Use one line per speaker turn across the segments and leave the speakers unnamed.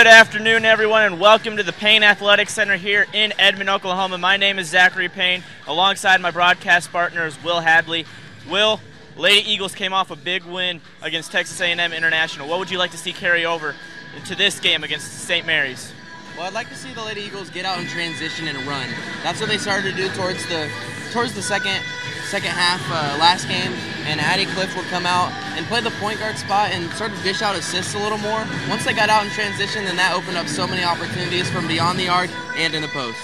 Good afternoon, everyone, and welcome to the Payne Athletic Center here in Edmond, Oklahoma. My name is Zachary Payne, alongside my broadcast partners, Will Hadley. Will, Lady Eagles came off a big win against Texas A&M International. What would you like to see carry over into this game against St. Mary's?
Well, I'd like to see the Lady Eagles get out and transition and run. That's what they started to do towards the second half last game, and Addie Cliff would come out and play the point guard spot and sort of dish out assists a little more. Once they got out in transition, then that opened up so many opportunities from beyond the arc and in the post.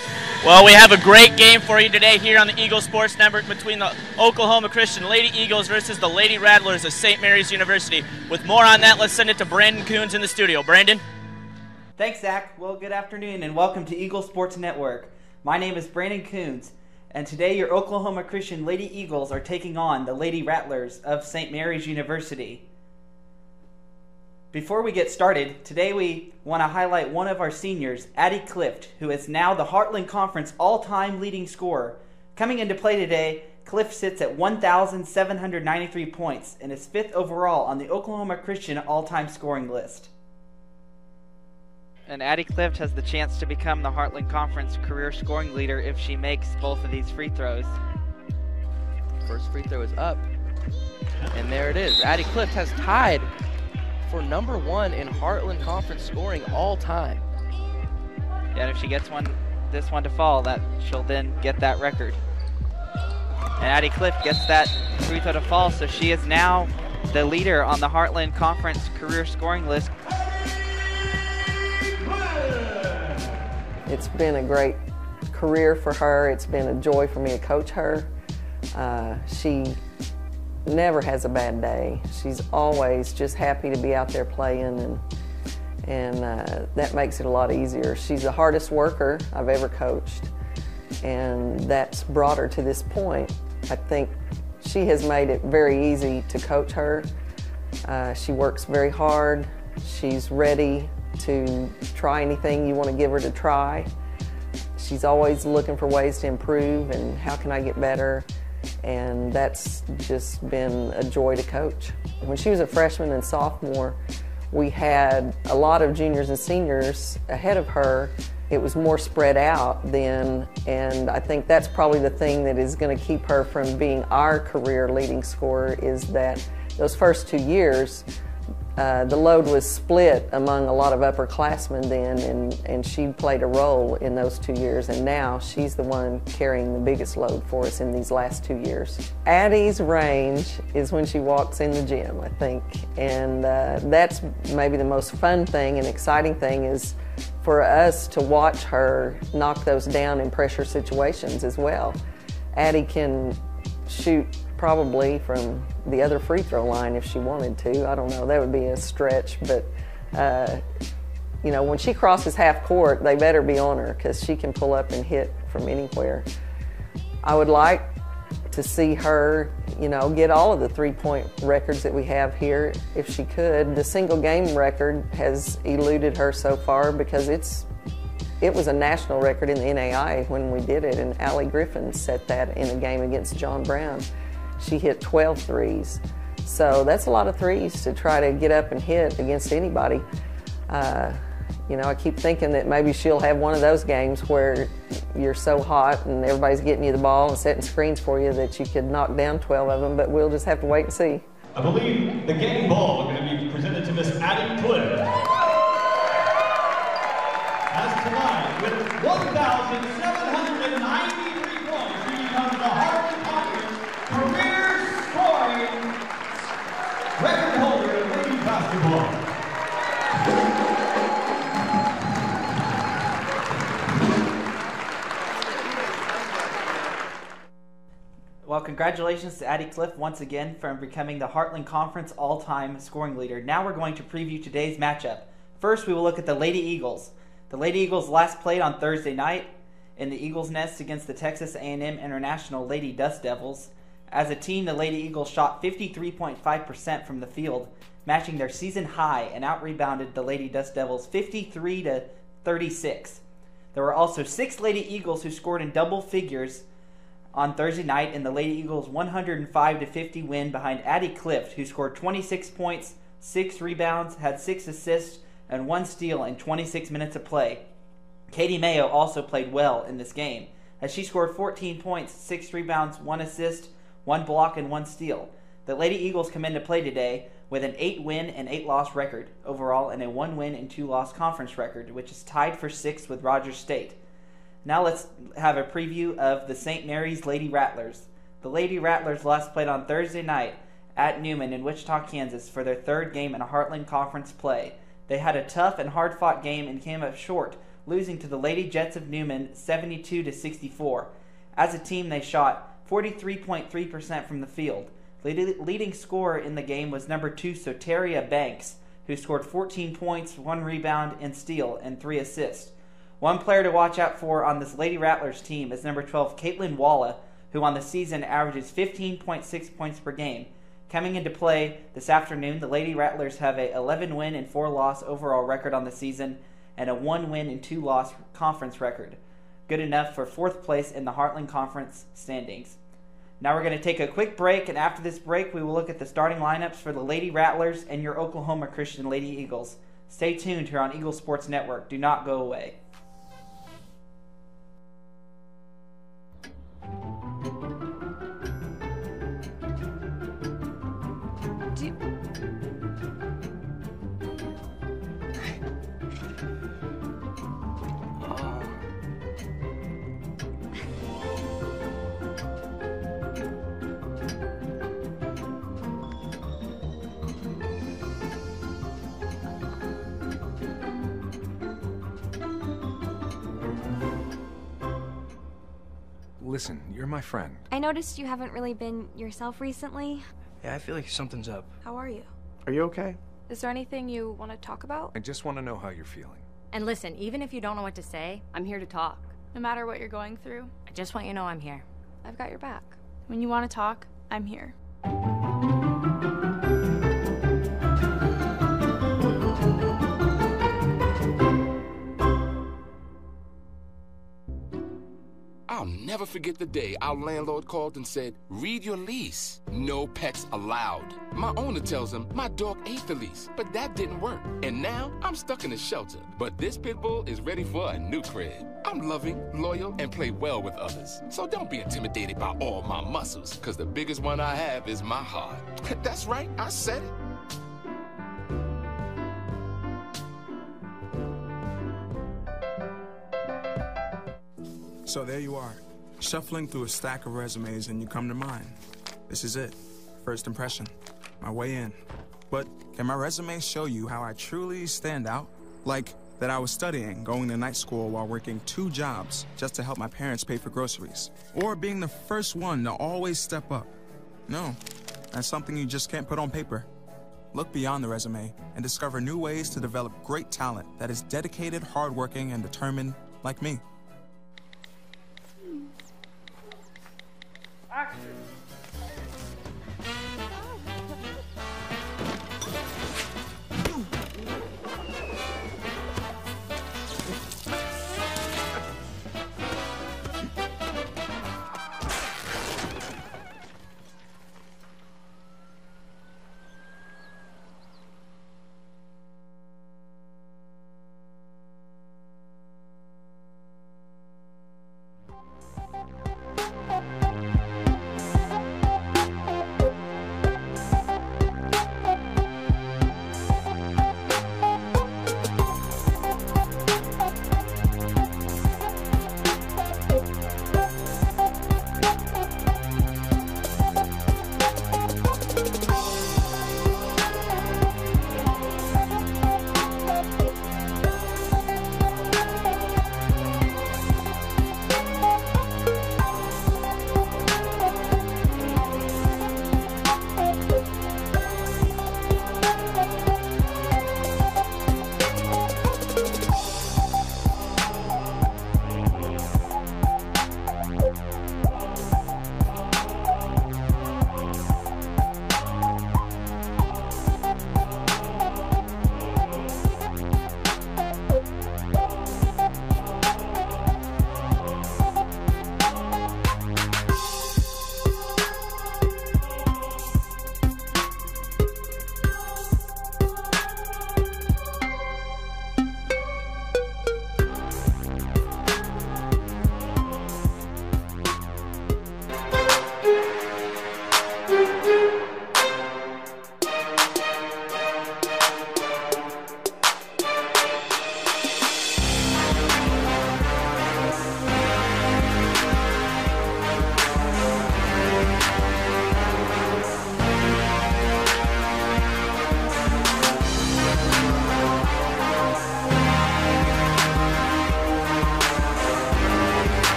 Well, we have a great game for you today here on the Eagle Sports Network between the Oklahoma Christian Lady Eagles versus the Lady Rattlers of St. Mary's University. With more on that, let's send it to Brandon Coons in the studio. Brandon?
Thanks, Zach. Well, good afternoon and welcome to Eagle Sports Network. My name is Brandon Coons, and today your Oklahoma Christian Lady Eagles are taking on the Lady Rattlers of St. Mary's University. Before we get started, today we want to highlight one of our seniors, Addie Clift, who is now the Heartland Conference all-time leading scorer. Coming into play today, Clift sits at 1,793 points and is 5th overall on the Oklahoma Christian all-time scoring list.
And Addie Clift has the chance to become the Heartland Conference career scoring leader if she makes both of these free throws.
First free throw is up, and there it is. Addie Clift has tied for number 1 in Heartland Conference scoring all time.
Yeah, and if she gets this one to fall, that she'll then get that record. And Addie Clift gets that free throw to fall, so she is now the leader on the Heartland Conference career scoring list.
It's been a great career for her. It's been a joy for me to coach her. She never has a bad day. She's always just happy to be out there playing, and that makes it a lot easier. She's the hardest worker I've ever coached, and that's brought her to this point. I think she has made it very easy to coach her. She works very hard. She's ready to try anything you want to give her to try. She's always looking for ways to improve and how can I get better, and that's just been a joy to coach. When she was a freshman and sophomore, we had a lot of juniors and seniors ahead of her. It was more spread out then, and I think that's probably the thing that is going to keep her from being our career leading scorer, is that those first 2 years the load was split among a lot of upperclassmen then, and she played a role in those 2 years, and now she's the one carrying the biggest load for us in these last 2 years. Addie's range is when she walks in the gym, I think, and that's maybe the most fun thing and exciting thing, is for us to watch her knock those down in pressure situations as well. Addie can shoot probably from the other free throw line if she wanted to. I don't know, that would be a stretch, but you know, when she crosses half court, they better be on her, because she can pull up and hit from anywhere. I would like to see her, you know, get all of the three-point records that we have here if she could. The single game record has eluded her so far because it was a national record in the NAI when we did it, and Allie Griffin set that in a game against John Brown. She hit 12 threes. So that's a lot of threes to try to get up and hit against anybody. You know, I keep thinking that maybe she'll have one of those games where you're so hot and everybody's getting you the ball and setting screens for you that you could knock down 12 of them, but we'll just have to wait and see.
I believe the game ball is going to be presented to Miss Addie Clift. As tonight, with 1,793 points, she becomes the Heartland Conference career scoring record holder in ladies basketball.
Well, congratulations to Addie Clift once again for becoming the Heartland Conference all-time scoring leader. Now we're going to preview today's matchup. First, we will look at the Lady Eagles. The Lady Eagles last played on Thursday night in the Eagles' Nest against the Texas A&M International Lady Dust Devils. As a team, the Lady Eagles shot 53.5% from the field, matching their season high, and out-rebounded the Lady Dust Devils 53-36. There were also 6 Lady Eagles who scored in double figures on Thursday night in the Lady Eagles' 105-50 win behind Addie Clift, who scored 26 points, 6 rebounds, had 6 assists, and 1 steal in 26 minutes of play. Katie Mayo also played well in this game, as she scored 14 points, 6 rebounds, 1 assist, 1 block, and 1 steal. The Lady Eagles come into play today with an 8-win and 8-loss record overall and a 1-win and 2-loss conference record, which is tied for 6th with Rogers State. Now let's have a preview of the St. Mary's Lady Rattlers. The Lady Rattlers last played on Thursday night at Newman in Wichita, Kansas for their 3rd game in Heartland Conference play. They had a tough and hard-fought game and came up short, losing to the Lady Jets of Newman 72-64. As a team, they shot 43.3% from the field. Leading scorer in the game was number 2 Soteria Banks, who scored 14 points, 1 rebound and steal, and 3 assists. One player to watch out for on this Lady Rattlers team is number 12 Caitlin Walla, who on the season averages 15.6 points per game. Coming into play this afternoon, the Lady Rattlers have a 11-win and 4-loss overall record on the season and a 1-win and 2-loss conference record. Good enough for 4th place in the Heartland Conference standings. Now we're going to take a quick break, and after this break, we will look at the starting lineups for the Lady Rattlers and your Oklahoma Christian Lady Eagles. Stay tuned here on Eagle Sports Network. Do not go away.
Listen, you're my friend.
I noticed you haven't really been yourself recently.
Yeah, I feel like something's up.
How are you?
Are you okay?
Is there anything you want to talk about?
I just want to know how you're feeling.
And listen, even if you don't know what to say, I'm here to talk.
No matter what you're going through,
I just want you to know I'm here.
I've got your back. When you want to talk, I'm here.
I'll never forget the day our landlord called and said, "Read your lease. No pets allowed." My owner tells him my dog ate the lease, but that didn't work. And now I'm stuck in a shelter. But this pit bull is ready for a new crib. I'm loving, loyal, and play well with others. So don't be intimidated by all my muscles, because the biggest one I have is my heart. That's right, I said it.
So there you are, shuffling through a stack of resumes and you come to mine. This is it, first impression, my way in. But can my resume show you how I truly stand out? Like that I was studying, going to night school while working 2 jobs just to help my parents pay for groceries. Or being the first one to always step up. No, that's something you just can't put on paper. Look beyond the resume and discover new ways to develop great talent that is dedicated, hardworking, and determined like me.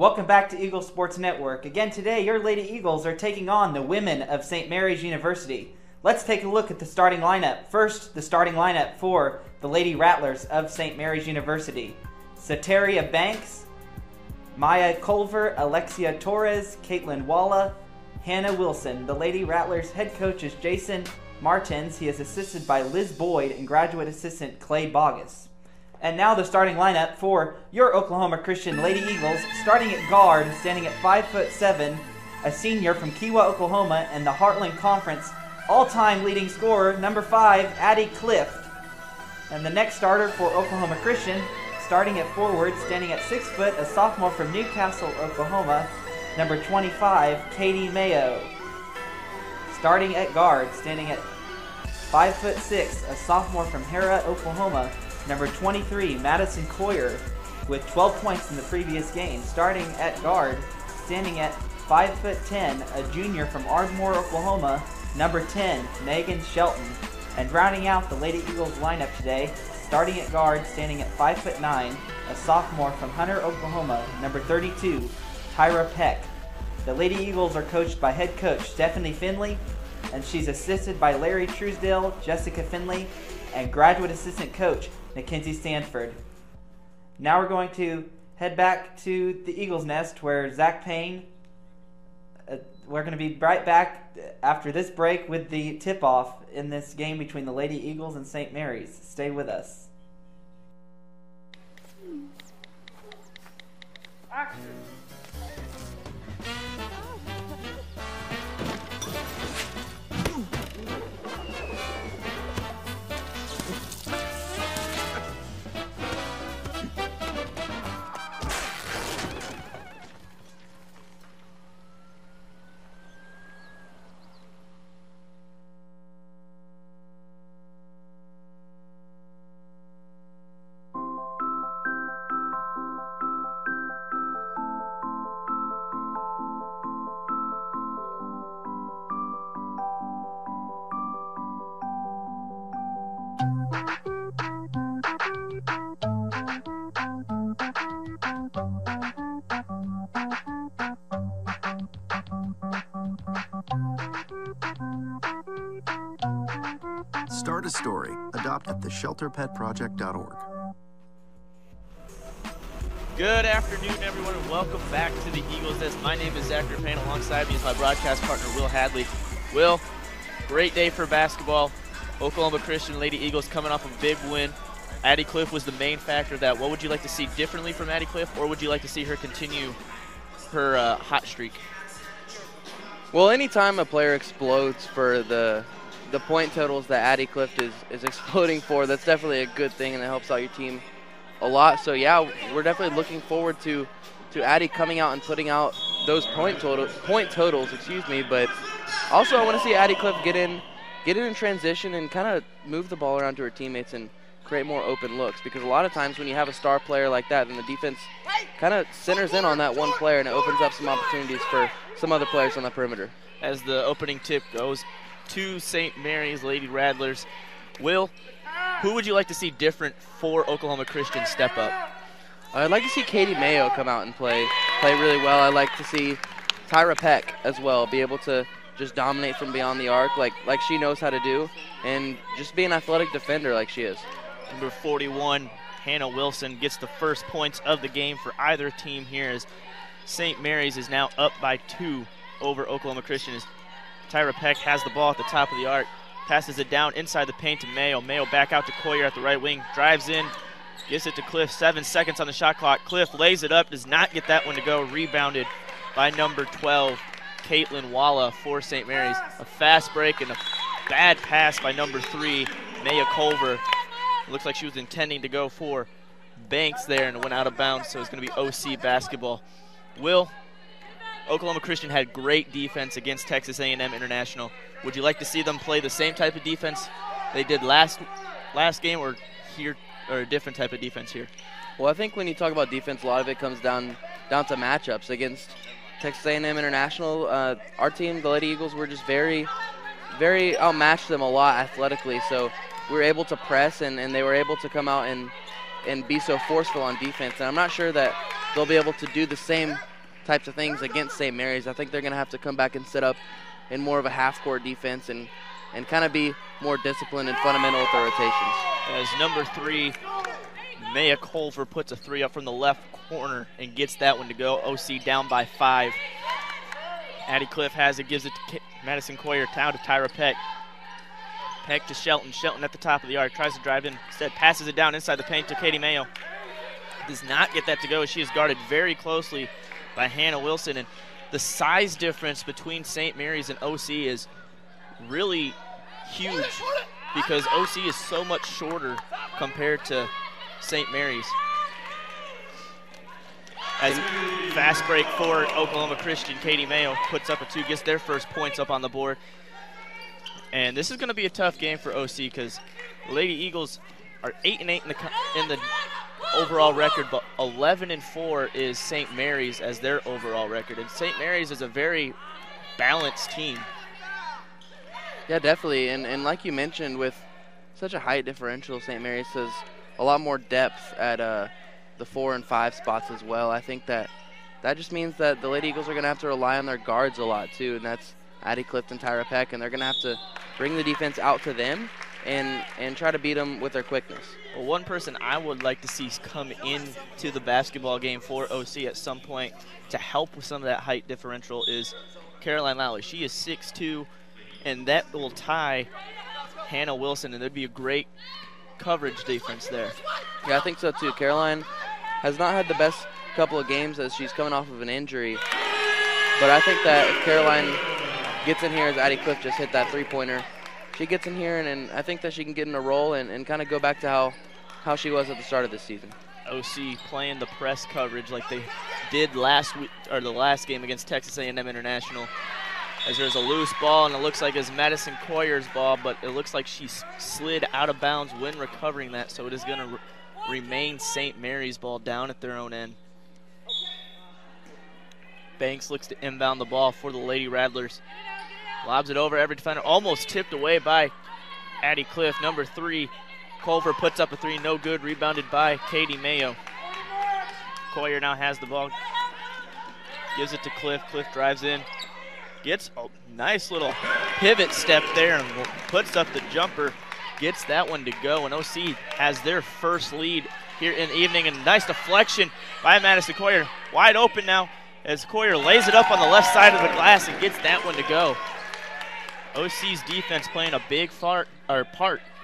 Welcome back to Eagle Sports Network. Again today, your Lady Eagles are taking on the women of St. Mary's University. Let's take a look at the starting lineup. First, the starting lineup for the Lady Rattlers of St. Mary's University. Soteria Banks, Maya Culver, Alexia Torres, Caitlin Walla, Hannah Wilson. The Lady Rattlers head coach is Jason Martins. He is assisted by Liz Boyd and graduate assistant Clay Bogus. And now the starting lineup for your Oklahoma Christian Lady Eagles. Starting at guard, standing at 5'7", a senior from Kiowa, Oklahoma, and the Heartland Conference all-time leading scorer, number 5, Addie Clift. And the next starter for Oklahoma Christian, starting at forward, standing at 6 foot, a sophomore from Newcastle, Oklahoma, number 25, Katie Mayo. Starting at guard, standing at 5'6", a sophomore from Hera, Oklahoma, number 23, Madison Coyer, with 12 points in the previous game. Starting at guard, standing at 5'10", a junior from Ardmore, Oklahoma, number 10, Megan Shelton. And rounding out the Lady Eagles lineup today, starting at guard, standing at 5'9", a sophomore from Hunter, Oklahoma, number 32, Tyra Peck. The Lady Eagles are coached by head coach Stephanie Finley, and she's assisted by Larry Truesdale, Jessica Finley, and graduate assistant coach Mackenzie Stanford. Now we're going to head back to the Eagles Nest where Zach Payne, we're going to be right back after this break with the tip-off in this game between the Lady Eagles and St. Mary's. Stay with us. Action.
Start a story. Adopt at theshelterpetproject.org.
Good afternoon, everyone, and welcome back to the Eagles Nest. My name is Zachary Payne. Alongside me is my broadcast partner, Will Hadley. Will, great day for basketball. Oklahoma Christian Lady Eagles coming off a big win. Addie Cliff was the main factor of that. What would you like to see differently from Addie Cliff, or would you like to see her continue her hot streak?
Well, anytime a player explodes for the point totals that Addie Clift is exploding for, that's definitely a good thing, and it helps out your team a lot. So yeah, we're definitely looking forward to Addie coming out and putting out those point totals, but also I want to see Addie Clift get in transition and kind of move the ball around to her teammates and create more open looks, because a lot of times when you have a star player like that, then the defense kind of centers in on that one player and it opens up some opportunities for some other players on the perimeter.
As the opening tip goes to St. Mary's Lady Rattlers, Will, who would you like to see different for Oklahoma Christian step up?
I'd like to see Katie Mayo come out and play really well. I'd like to see Tyra Peck as well be able to just dominate from beyond the arc like she knows how to do, and just be an athletic defender like she is.
Number 41, Hannah Wilson, gets the first points of the game for either team here, as St. Mary's is now up by 2 over Oklahoma Christian. As Tyra Peck has the ball at the top of the arc, passes it down inside the paint to Mayo. Mayo back out to Coyer at the right wing, drives in, gives it to Cliff. 7 seconds on the shot clock. Cliff lays it up, does not get that one to go. Rebounded by number 12, Caitlin Walla for St. Mary's. A fast break and a bad pass by number 3, Maya Culver. It looks like she was intending to go for Banks there and it went out of bounds, so it's going to be OC basketball. Will, Oklahoma Christian had great defense against Texas A&M International. Would you like to see them play the same type of defense they did last game, or a different type of defense here?
Well, I think when you talk about defense, a lot of it comes down to matchups against Texas A&M International. Our team, the Lady Eagles, were just very outmatched them a lot athletically, so we were able to press, and they were able to come out and be so forceful on defense. And I'm not sure that they'll be able to do the same types of things against St. Mary's. I think they're going to have to come back and set up in more of a half-court defense and kind of be more disciplined and fundamental with their rotations.
As number 3, Maya Culver puts a 3 up from the left corner and gets that one to go. OC down by 5. Addie Cliff has it, gives it to Madison Coyer, down to Tyra Peck. Peck to Shelton. Shelton at the top of the arc, tries to drive in. Instead, passes it down inside the paint to Katie Mayo. Does not get that to go. She is guarded very closely by Hannah Wilson. And the size difference between St. Mary's and OC is really huge because OC is so much shorter compared to St. Mary's. As fast break for Oklahoma Christian, Katie Mayo puts up a 2, gets their first points up on the board. And this is going to be a tough game for OC because Lady Eagles are 8-8 in the overall record, but 11-4 is St. Mary's as their overall record. And St. Mary's is a very balanced team.
Yeah, definitely. And like you mentioned, with such a height differential, St. Mary's has a lot more depth at the 4 and 5 spots as well. I think that just means that the Lady Eagles are going to have to rely on their guards a lot too, and that's Addie Clift and Tyra Peck, and they're going to have to bring the defense out to them and try to beat them with their quickness.
Well, one person I would like to see come into the basketball game for OC at some point to help with some of that height differential is Caroline Lally. She is 6'2", and that will tie Hannah Wilson, and there'd be a great coverage defense there.
Yeah, I think so too. Caroline has not had the best couple of games as she's coming off of an injury, but I think that if Caroline gets in here, as Addie Cliff just hit that three-pointer, she gets in here and I think that she can get in a roll and kind of go back to how she was at the start of this season.
OC playing the press coverage like they did last week, or the last game against Texas A&M International. As there's a loose ball, and it looks like it's Madison Coyer's ball, but it looks like she slid out of bounds when recovering that, so it is going to remain St. Mary's ball down at their own end. Banks looks to inbound the ball for the Lady Rattlers. Lobs it over every defender, almost tipped away by Addie Cliff. Number 3, Culver puts up a 3, no good, rebounded by Katie Mayo. Coyer now has the ball, gives it to Cliff. Cliff drives in, gets a nice little pivot step there and puts up the jumper, gets that one to go, and OC has their first lead here in the evening. And nice deflection by Madison Coyer, wide open now as Coyer lays it up on the left side of the glass and gets that one to go. OC's defense playing a big part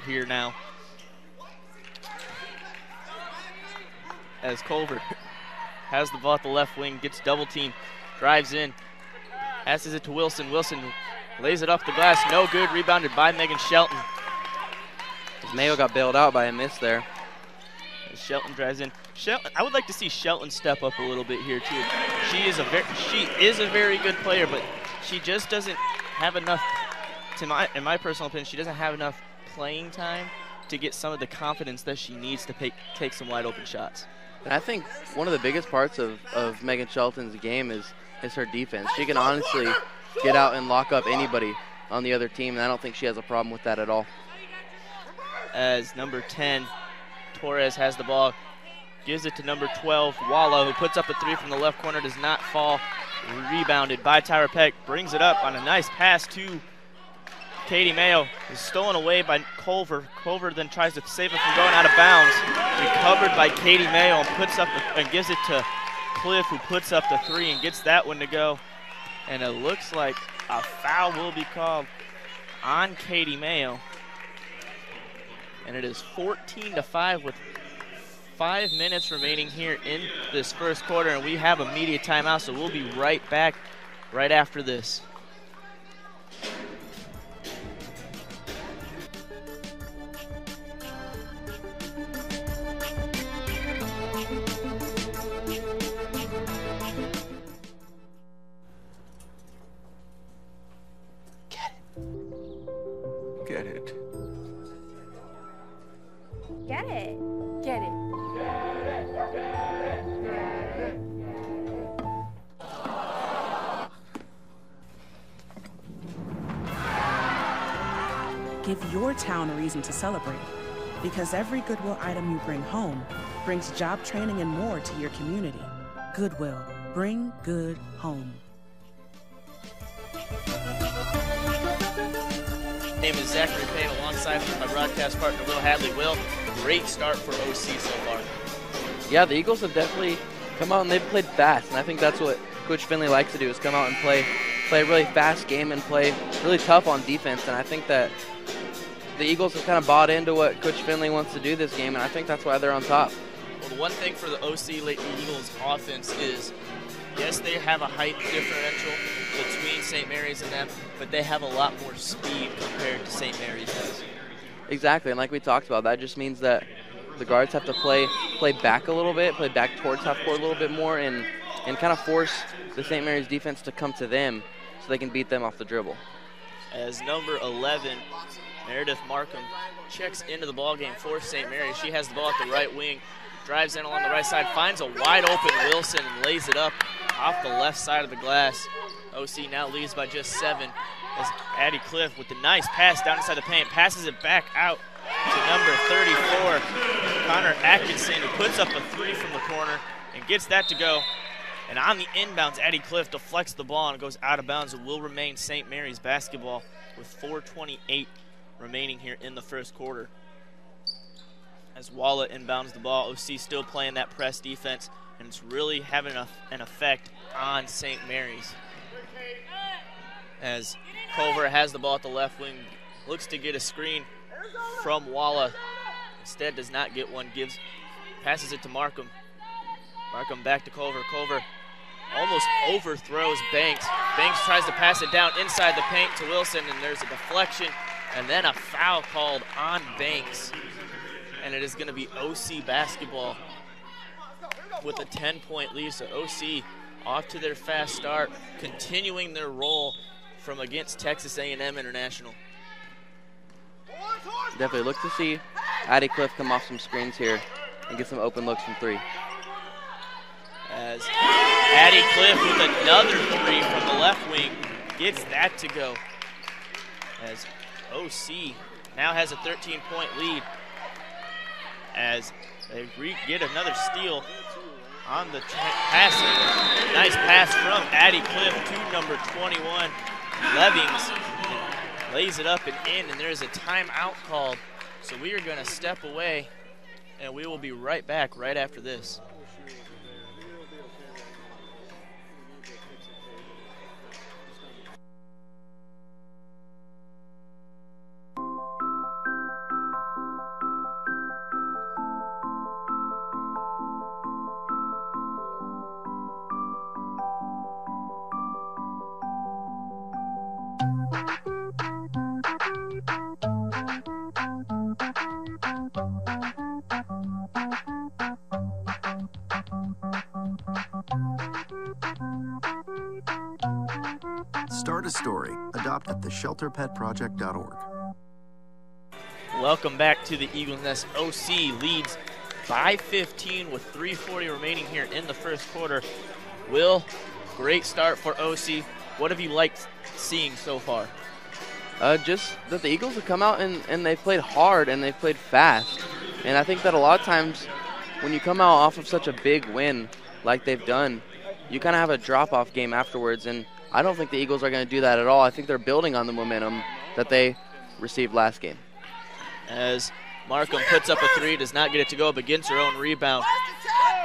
here now. As Culver has the ball at the left wing, gets double team, drives in, passes it to Wilson. Wilson lays it off the glass, no good, rebounded by Megan Shelton.
Mayo got bailed out by a miss there.
As Shelton drives in. Shelton, I would like to see Shelton step up a little bit here too. She is a very good player, but she just doesn't have enough, in my personal opinion, she doesn't have enough playing time to get some of the confidence that she needs to take some wide open shots.
And I think one of the biggest parts of Megan Shelton's game is her defense. She can honestly get out and lock up anybody on the other team, and I don't think she has a problem with that at all.
As number 10, Torres has the ball, gives it to number 12, Walla, who puts up a 3 from the left corner, does not fall. Rebounded by Tyra Peck, brings it up on a nice pass to Katie Mayo. Is stolen away by Culver. Culver then tries to save it from going out of bounds. Recovered by Katie Mayo and puts up and gives it to Cliff, who puts up the 3 and gets that one to go. And it looks like a foul will be called on Katie Mayo. And it is 14-5 with 5 minutes remaining here in this first quarter, and we have a media timeout, so we'll be right back right after this.
Get it.
Get it. Get it.
Give your town a reason to celebrate, because every Goodwill item you bring home brings job training and more to your community. Goodwill, Bring good home.
My name is Zachary Payne, alongside my broadcast partner Will Hadley. Will, great start for OC so far.
Yeah, the Eagles have definitely come out and they've played fast, and I think that's what Coach Finley likes to do, is come out and play a really fast game and play really tough on defense. And I think that the Eagles have kind of bought into what Coach Finley wants to do this game, and I think that's why they're on top.
Well, the one thing for the OC Lady Eagles offense is, yes, they have a height differential between St. Mary's and them, but they have a lot more speed compared to St. Mary's does.
Exactly, and like we talked about, that just means that the guards have to play back a little bit, play back towards half court a little bit more, and kind of force the St. Mary's defense to come to them so they can beat them off the dribble.
As number 11, Meredith Markham, checks into the ball game for St. Mary's. She has the ball at the right wing, drives in along the right side, finds a wide open Wilson and lays it up off the left side of the glass. OC now leads by just 7 as Addie Cliff with the nice pass down inside the paint, passes it back out to number 34, Connor Atkinson, who puts up a 3 from the corner and gets that to go. And on the inbounds, Addie Cliff deflects the ball and goes out of bounds. It will remain St. Mary's basketball with 4:28 remaining here in the first quarter. As Walla inbounds the ball, OC still playing that press defense, and it's really having an effect on St. Mary's. As Culver has the ball at the left wing, looks to get a screen from Walla. Instead does not get one, passes it to Markham. Markham back to Culver. Culver almost overthrows Banks. Banks tries to pass it down inside the paint to Wilson, and there's a deflection and then a foul called on Banks. And it is going to be OC basketball with a 10-point lead. So OC off to their fast start, continuing their roll from against Texas A&M International.
Definitely look to see Addie Cliff come off some screens here and get some open looks from 3.
As Addie Cliff with another 3 from the left wing gets that to go. As OC now has a 13-point lead as they get another steal on the passing. Nice pass from Addie Cliff to number 21, Levings. Lays it up and in, and there's a timeout called. So we are going to step away, and we will be right back right after this.
Start a story. Adopt at theshelterpetproject.org.
Welcome back to the Eagles Nest. OC leads by 15 with 3:40 remaining here in the first quarter. Will, great start for OC. What have you liked seeing so far?
Just that the Eagles have come out and they've played hard and they've played fast. And I think that a lot of times when you come out off of such a big win like they've done, you kind of have a drop-off game afterwards. And I don't think the Eagles are going to do that at all. I think they're building on the momentum that they received last game.
As Markham puts up a 3, does not get it to go, but gets her own rebound.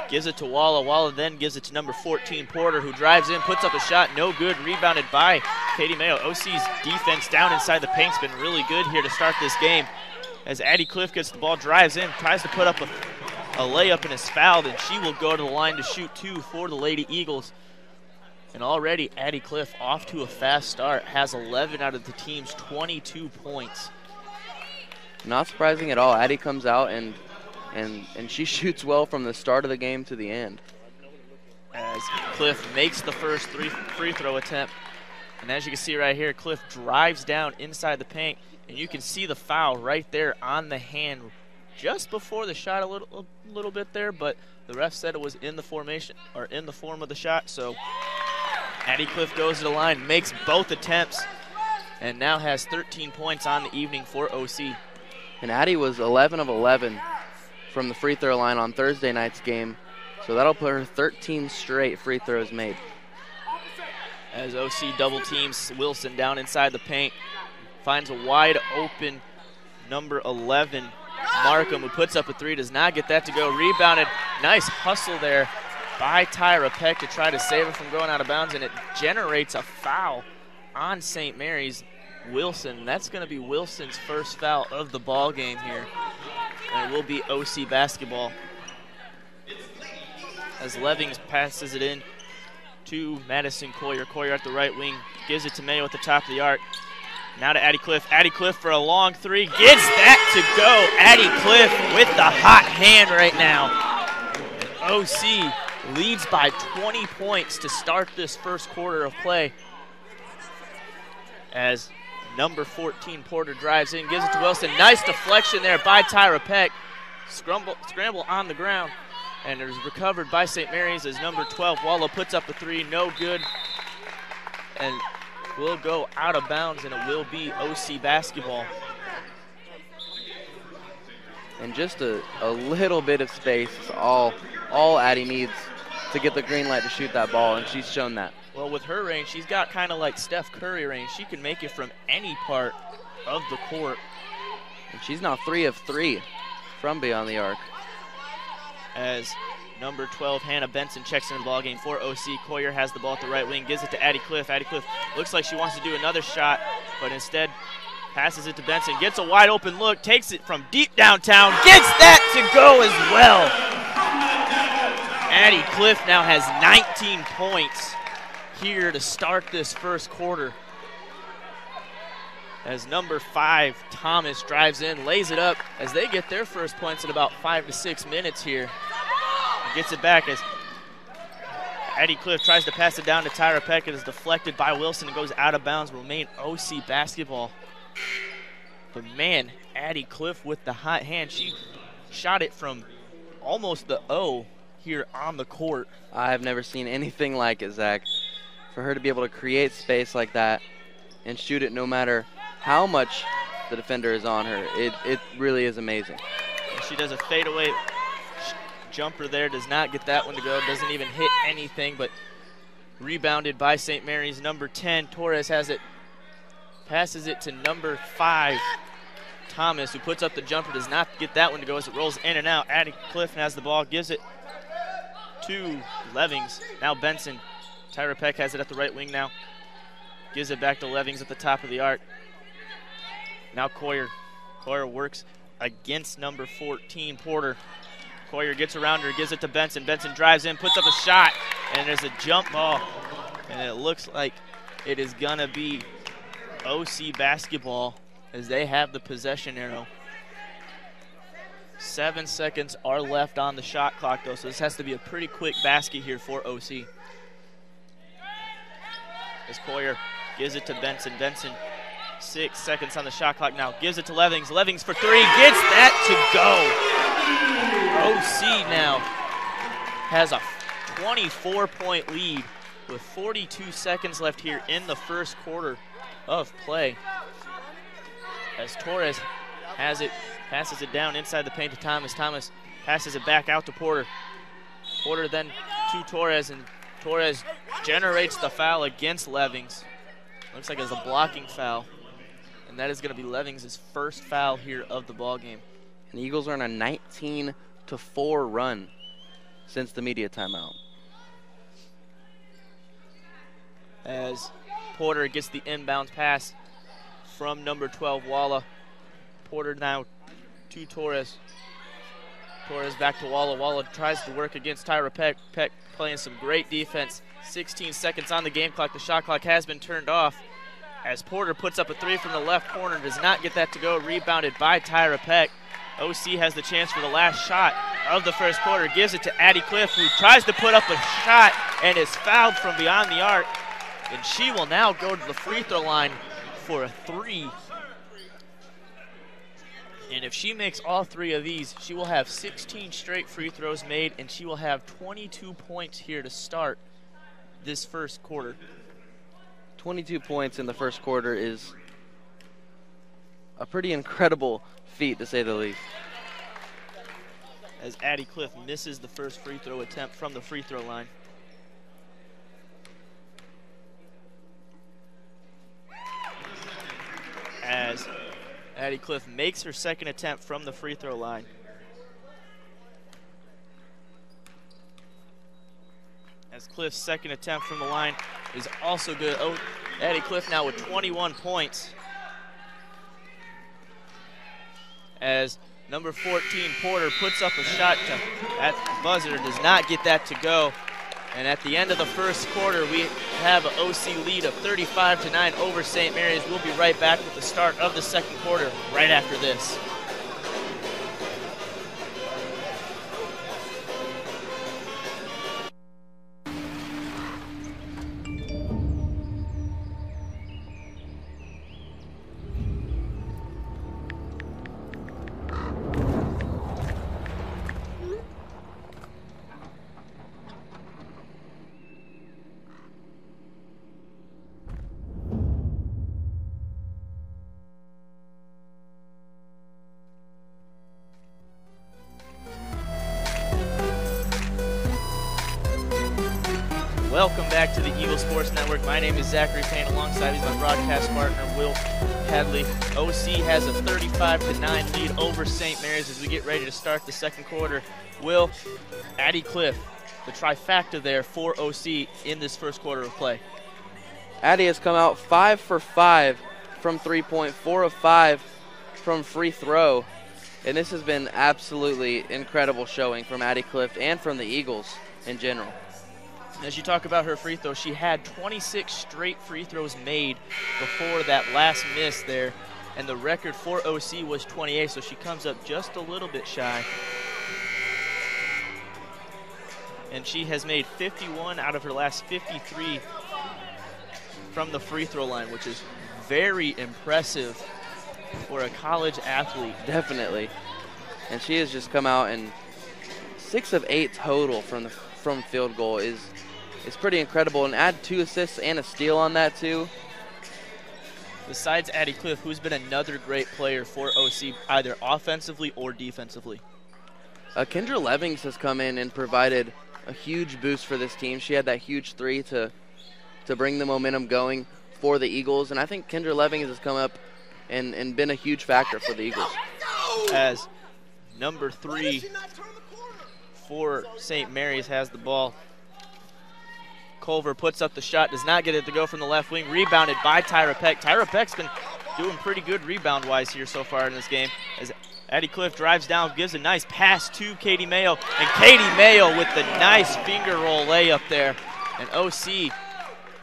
Gives it to Walla. Walla then gives it to number 14, Porter, who drives in, puts up a shot, no good, rebounded by Katie Mayo. OC's defense down inside the paint's been really good here to start this game. As Addie Cliff gets the ball, drives in, tries to put up a layup and is fouled, and she will go to the line to shoot 2 for the Lady Eagles. And already Addie Cliff off to a fast start, has 11 out of the team's 22 points.
Not surprising at all. Addie comes out and she shoots well from the start of the game to the end.
As Cliff makes the first free throw attempt. And as you can see right here, Cliff drives down inside the paint, and you can see the foul right there on the hand just before the shot a little bit there, but the ref said it was in the formation or in the form of the shot. So Addie Cliff goes to the line, makes both attempts, and now has 13 points on the evening for OC.
And Addie was 11 of 11 from the free throw line on Thursday night's game. So that'll put her 13 straight free throws made.
As OC double teams Wilson down inside the paint. Finds a wide open number 11, Markham, who puts up a three, does not get that to go. Rebounded, nice hustle there by Tyra Peck to try to save it from going out of bounds, and it generates a foul on St. Mary's. Wilson, that's going to be Wilson's first foul of the ball game here, and it will be OC basketball. As Levings passes it in to Madison Coyer. Coyer at the right wing, gives it to Mayo at the top of the arc. Now to Addie Cliff. Addie Cliff for a long three. Gets that to go. Addie Cliff with the hot hand right now. OC leads by 20 points to start this first quarter of play. As number 14, Porter, drives in, gives it to Wilson. Nice deflection there by Tyra Peck. Scramble on the ground. And it is recovered by St. Mary's as number 12, Wallow, puts up a three. No good. And will go out of bounds, and it will be OC basketball.
And just a little bit of space is all Addie needs to get the green light to shoot that ball, and she's shown that.
Well, with her range, she's got kind of like Steph Curry range. She can make it from any part of the court.
And she's now 3 of 3 from beyond the arc.
As number 12, Hannah Benson, checks into the ballgame for OC. Coyer has the ball at the right wing, gives it to Addie Cliff. Addie Cliff looks like she wants to do another shot, but instead passes it to Benson. Gets a wide open look, takes it from deep downtown, gets that to go as well. Addie Cliff now has 19 points here to start this first quarter. As number 5, Thomas, drives in, lays it up as they get their first points in about 5 to 6 minutes here. Gets it back as Addie Cliff tries to pass it down to Tyra Peck. It is deflected by Wilson and goes out of bounds. Will remain OC basketball. But man, Addie Cliff with the hot hand. She shot it from almost the O here on the court.
I've never seen anything like it, Zach. For her to be able to create space like that and shoot it no matter how much the defender is on her, it really is amazing.
She does a fadeaway jumper there, does not get that one to go, doesn't even hit anything, but rebounded by St. Mary's. Number 10, Torres has it, passes it to number 5, Thomas, who puts up the jumper, does not get that one to go as it rolls in and out. Addie Cliff has the ball, gives it to Levings. Now Benson. Tyra Peck has it at the right wing now. Gives it back to Levings at the top of the arc. Now Coyer. Coyer works against number 14, Porter. Coyer gets around her, gives it to Benson. Benson drives in, puts up a shot, and there's a jump ball. And it looks like it is gonna be OC basketball as they have the possession arrow. 7 seconds are left on the shot clock though, so this has to be a pretty quick basket here for OC. As Coyer gives it to Benson. Benson, 6 seconds on the shot clock now. Gives it to Levings. Levings for three. Gets that to go. OC now has a 24-point lead with 42 seconds left here in the first quarter of play. As Torres has it, passes it down inside the paint to Thomas. Thomas passes it back out to Porter. Porter then to Torres, and Torres generates the foul against Levings. Looks like it's a blocking foul, and that is going to be Levings' first foul here of the ball game.
And the Eagles are on a 19-4 run since the media timeout.
As Porter gets the inbound pass from number 12, Walla. Porter now to Torres. Torres back to Walla. Walla tries to work against Tyra Peck. Peck playing some great defense. 16 seconds on the game clock. The shot clock has been turned off as Porter puts up a three from the left corner. Does not get that to go. Rebounded by Tyra Peck. OC has the chance for the last shot of the first quarter. Gives it to Addie Cliff, who tries to put up a shot and is fouled from beyond the arc. And she will now go to the free throw line for a three. And if she makes all three of these, she will have 16 straight free throws made, and she will have 22 points here to start this first quarter.
22 points in the first quarter is a pretty incredible feat, to say the least.
as Addie Cliff misses the first free throw attempt from the free throw line. As Addie Cliff makes her second attempt from the free throw line. As Cliff's second attempt from the line is also good. Oh, Addie Cliff now with 21 points. As number 14, Porter, puts up a shot at the buzzer, does not get that to go. And at the end of the first quarter, we have an OC lead of 35-9 over St. Mary's. We'll be right back with the start of the second quarter right after this. Welcome back to the Eagle Sports Network. My name is Zachary Payne. Alongside me is my broadcast partner, Will Hadley. OC has a 35-9 lead over St. Mary's as we get ready to start the second quarter. Will, Addie Cliff, the trifecta there for OC in this first quarter of play.
Addie has come out 5 for 5 from 3-point, 4 of 5 from free throw. And this has been absolutely incredible showing from Addie Cliff and from the Eagles in general.
As you talk about her free throw, she had 26 straight free throws made before that last miss there, and the record for OC was 28, so she comes up just a little bit shy. And she has made 51 out of her last 53 from the free throw line, which is very impressive for a college athlete.
Definitely. And she has just come out, and 6 of 8 total from field goal is pretty incredible, and add 2 assists and a steal on that too.
Besides Addie Cliff, who's been another great player for OC, either offensively or defensively?
Kendra Levings has come in and provided a huge boost for this team. She had that huge 3 to bring the momentum going for the Eagles, and I think Kendra Levings has come up and been a huge factor for the Eagles.
As number 3 for St. Mary's has the ball. Culver puts up the shot, does not get it to go from the left wing. Rebounded by Tyra Peck. Tyra Peck's been doing pretty good rebound-wise here so far in this game. As Addie Cliff drives down, gives a nice pass to Katie Mayo. And Katie Mayo with the nice finger roll layup there. And OC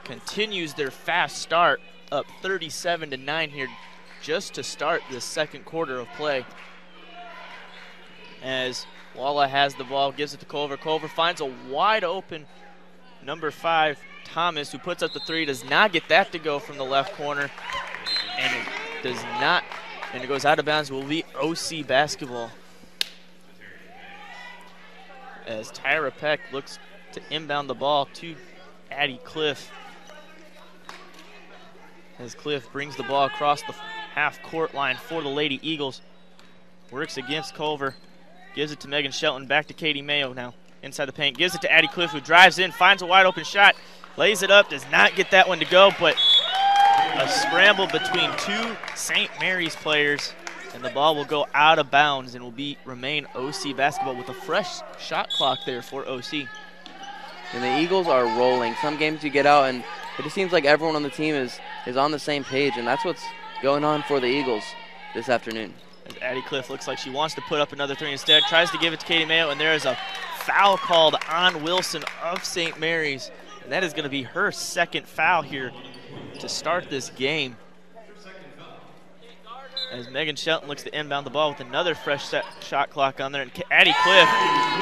continues their fast start, up 37-9 here just to start the second quarter of play. As Walla has the ball, gives it to Culver. Culver finds a wide open number 5, Thomas, who puts up the 3, does not get that to go from the left corner, and it does not, and it goes out of bounds. Will be OC basketball. As Tyra Peck looks to inbound the ball to Addie Cliff. As Cliff brings the ball across the half-court line for the Lady Eagles. Works against Culver. Gives it to Megan Shelton. Back to Katie Mayo now. Inside the paint, gives it to Addie Cliff, who drives in, finds a wide open shot, lays it up, does not get that one to go, but a scramble between 2 St. Mary's players, and the ball will go out of bounds and will remain OC basketball with a fresh shot clock there for OC.
And the Eagles are rolling. Some games you get out and it just seems like everyone on the team is on the same page, and that's what's going on for the Eagles this afternoon.
As Addie Cliff looks like she wants to put up another 3 instead, tries to give it to Katie Mayo, and there is a foul called on Wilson of St. Mary's, and that is going to be her second foul here to start this game. As Megan Shelton looks to inbound the ball with another fresh shot clock on there, and Addie Cliff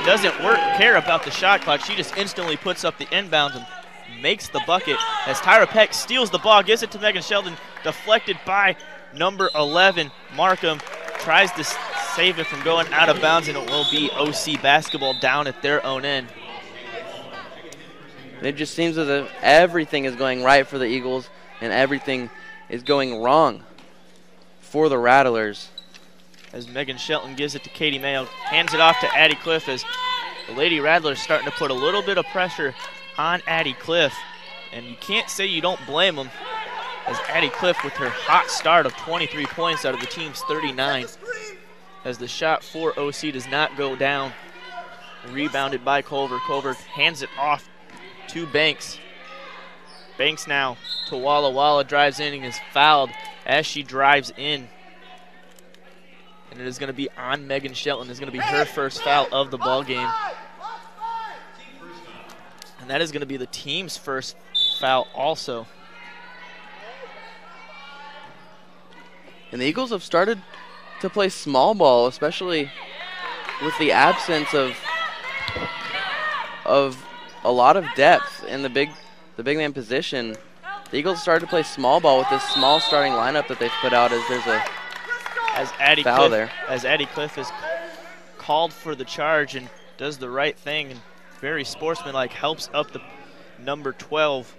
doesn't care about the shot clock. She just instantly puts up the inbound and makes the bucket as Tyra Peck steals the ball, gives it to Megan Shelton, deflected by number 11, Markham, tries to save it from going out of bounds, and it will be OC basketball down at their own end.
It just seems as if everything is going right for the Eagles and everything is going wrong for the Rattlers.
as Megan Shelton gives it to Katie Mayo, hands it off to Addie Cliff as the Lady Rattlers starting to put a little bit of pressure on Addie Cliff. And you can't say you don't blame them, as Addie Cliff with her hot start of 23 points out of the team's 39, as the shot for OC does not go down. Rebounded by Culver. Culver hands it off to Banks. Banks now to Walla. Walla drives in and is fouled as she drives in. And it is going to be on Megan Shelton. It's going to be her first foul of the ball game. And that is going to be the team's first foul also.
And the Eagles have started to play small ball, especially with the absence of a lot of depth in the big man position. The Eagles started to play small ball with this small starting lineup that they've put out, as there's a foul there.
As Addie Cliff is called for the charge and does the right thing and very sportsmanlike, helps up the number 12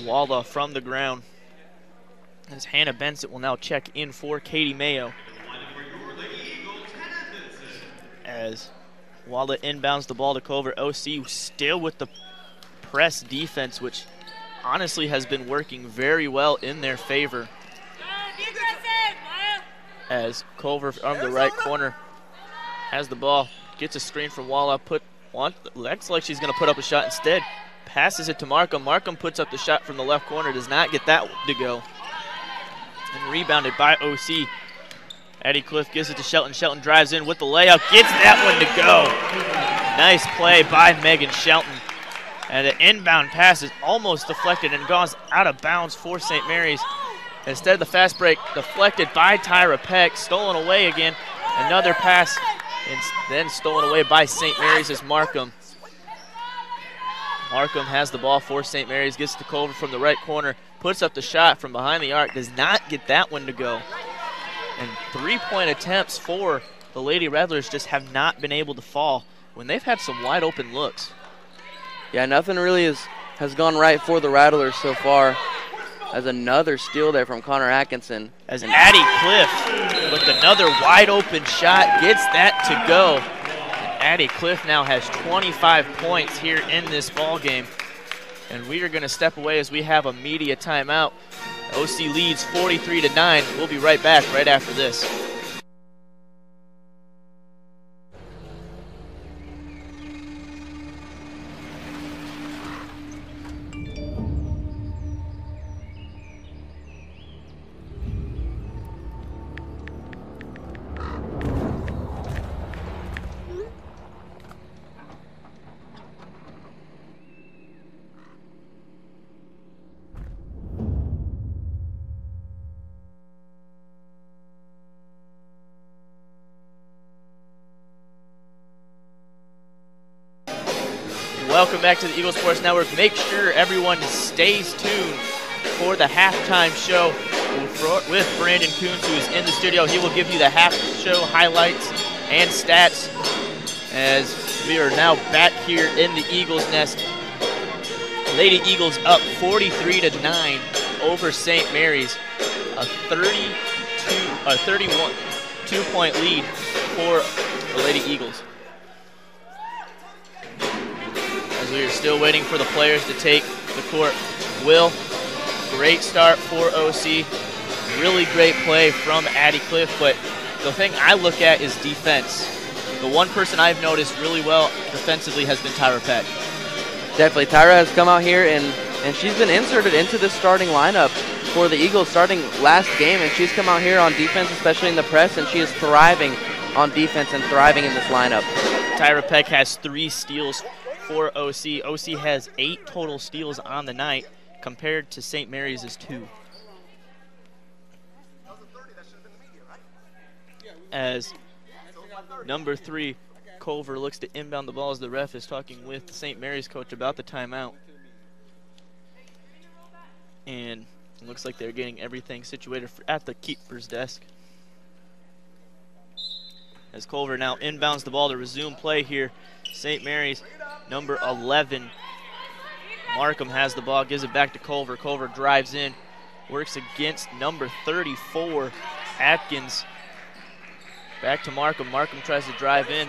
Walla from the ground. As Hannah Benson will now check in for Katie Mayo. As Walla inbounds the ball to Culver. OC still with the press defense, which honestly has been working very well in their favor. As Culver on the right corner has the ball, gets a screen from Walla, looks like she's going to put up a shot instead. Passes it to Markham. Markham puts up the shot from the left corner, does not get that to go. And rebounded by OC. Addie Cliff gives it to Shelton. Shelton drives in with the layup, gets that one to go. Nice play by Megan Shelton. And the inbound pass is almost deflected and goes out of bounds for St. Mary's. Instead, the fast break deflected by Tyra Peck, stolen away again. Another pass, and then stolen away by St. Mary's as Markham. Markham has the ball for St. Mary's, gets to Culver from the right corner, puts up the shot from behind the arc, does not get that one to go. And 3-point attempts for the Lady Rattlers just have not been able to fall when they've had some wide open looks.
Yeah, nothing really has gone right for the Rattlers so far. As another steal there from Connor Atkinson.
As Addie Cliff with another wide open shot gets that to go. And Addie Cliff now has 25 points here in this ball game. And we are going to step away as we have a media timeout. OC leads 43-9. We'll be right back right after this. Welcome back to the Eagle Sports Network. Make sure everyone stays tuned for the halftime show with Brandon Coons, who is in the studio. He will give you the half show highlights and stats as we are now back here in the Eagles Nest. Lady Eagles up 43-9 over St. Mary's. A 32-point lead for the Lady Eagles. We are still waiting for the players to take the court. Will, great start for OC. Really great play from Addie Cliff, but the thing I look at is defense. The one person I've noticed really well defensively has been Tyra Peck.
Definitely. Tyra has come out here and she's been inserted into the starting lineup for the Eagles starting last game, and she's come out here on defense, especially in the press, and she is thriving on defense and thriving in this lineup.
Tyra Peck has 3 steals for OC. OC has 8 total steals on the night compared to St. Mary's is 2. As number 3, Culver, looks to inbound the ball as the ref is talking with the St. Mary's coach about the timeout. And it looks like they're getting everything situated at the keeper's desk. As Culver now inbounds the ball to resume play here. St. Mary's, number 11, Markham has the ball, gives it back to Culver. Culver drives in, works against number 34, Atkins. Back to Markham. Markham tries to drive in.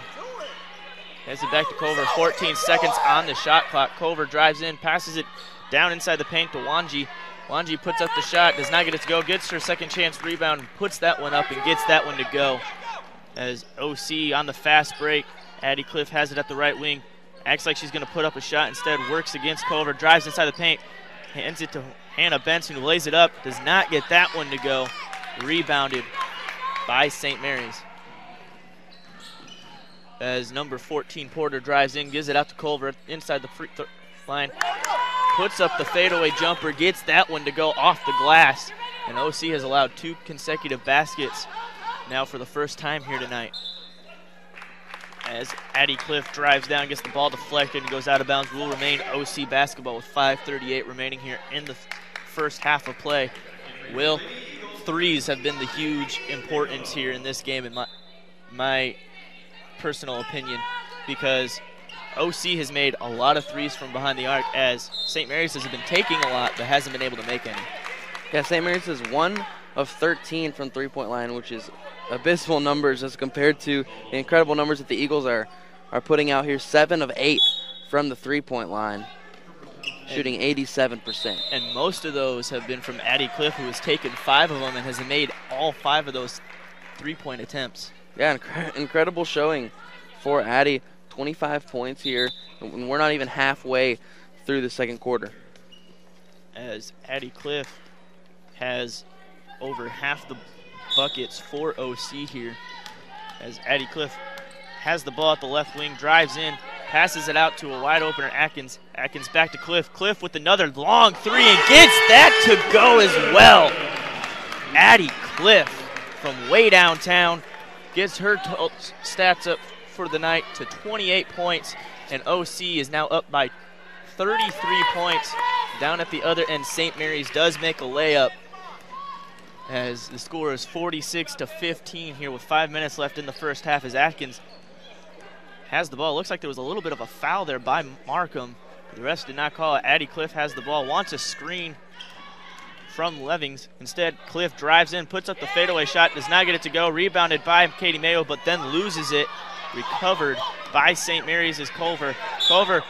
Hands it back to Culver. 14 seconds on the shot clock. Culver drives in, passes it down inside the paint to Wanji. Wanji puts up the shot, does not get it to go, gets her second chance rebound, and puts that one up and gets that one to go. As OC on the fast break, Addie Cliff has it at the right wing. Acts like she's going to put up a shot, instead works against Culver, drives inside the paint, hands it to Hannah Benson, who lays it up, does not get that one to go. Rebounded by St. Mary's. As number 14 Porter drives in, gives it out to Culver inside the free throw line. Puts up the fadeaway jumper, gets that one to go off the glass. And OC has allowed 2 consecutive baskets now for the first time here tonight. As Addie Cliff drives down, gets the ball deflected and goes out of bounds. Will remain OC basketball with 5:38 remaining here in the first half of play. Will, threes have been the huge importance here in this game in my personal opinion, because OC has made a lot of threes from behind the arc, as St. Mary's has been taking a lot but hasn't been able to make any.
Yeah, St. Mary's is 1 of 13 from three-point line, which is abysmal numbers as compared to the incredible numbers that the Eagles are putting out here. 7 of 8 from the three-point line, shooting 87%.
And most of those have been from Addie Cliff, who has taken 5 of them and has made all 5 of those three-point attempts.
Yeah, incredible showing for Addie. 25 points here, and we're not even halfway through the second quarter.
As Addie Cliff has over half the buckets for OC here. As Addie Cliff has the ball at the left wing, drives in, passes it out to a wide opener, Atkins. Atkins back to Cliff. Cliff with another long three and gets that to go as well. Addie Cliff from way downtown gets her stats up for the night to 28 points, and OC is now up by 33 points. Down at the other end, St. Mary's does make a layup, as the score is 46-15 here with 5 minutes left in the first half, as Atkins has the ball. Looks like there was a little bit of a foul there by Markham. The rest did not call it. Addie Cliff has the ball, wants a screen from Levings. Instead, Cliff drives in, puts up the fadeaway shot, does not get it to go. Rebounded by Katie Mayo, but then loses it. Recovered by St. Mary's as Culver. Culver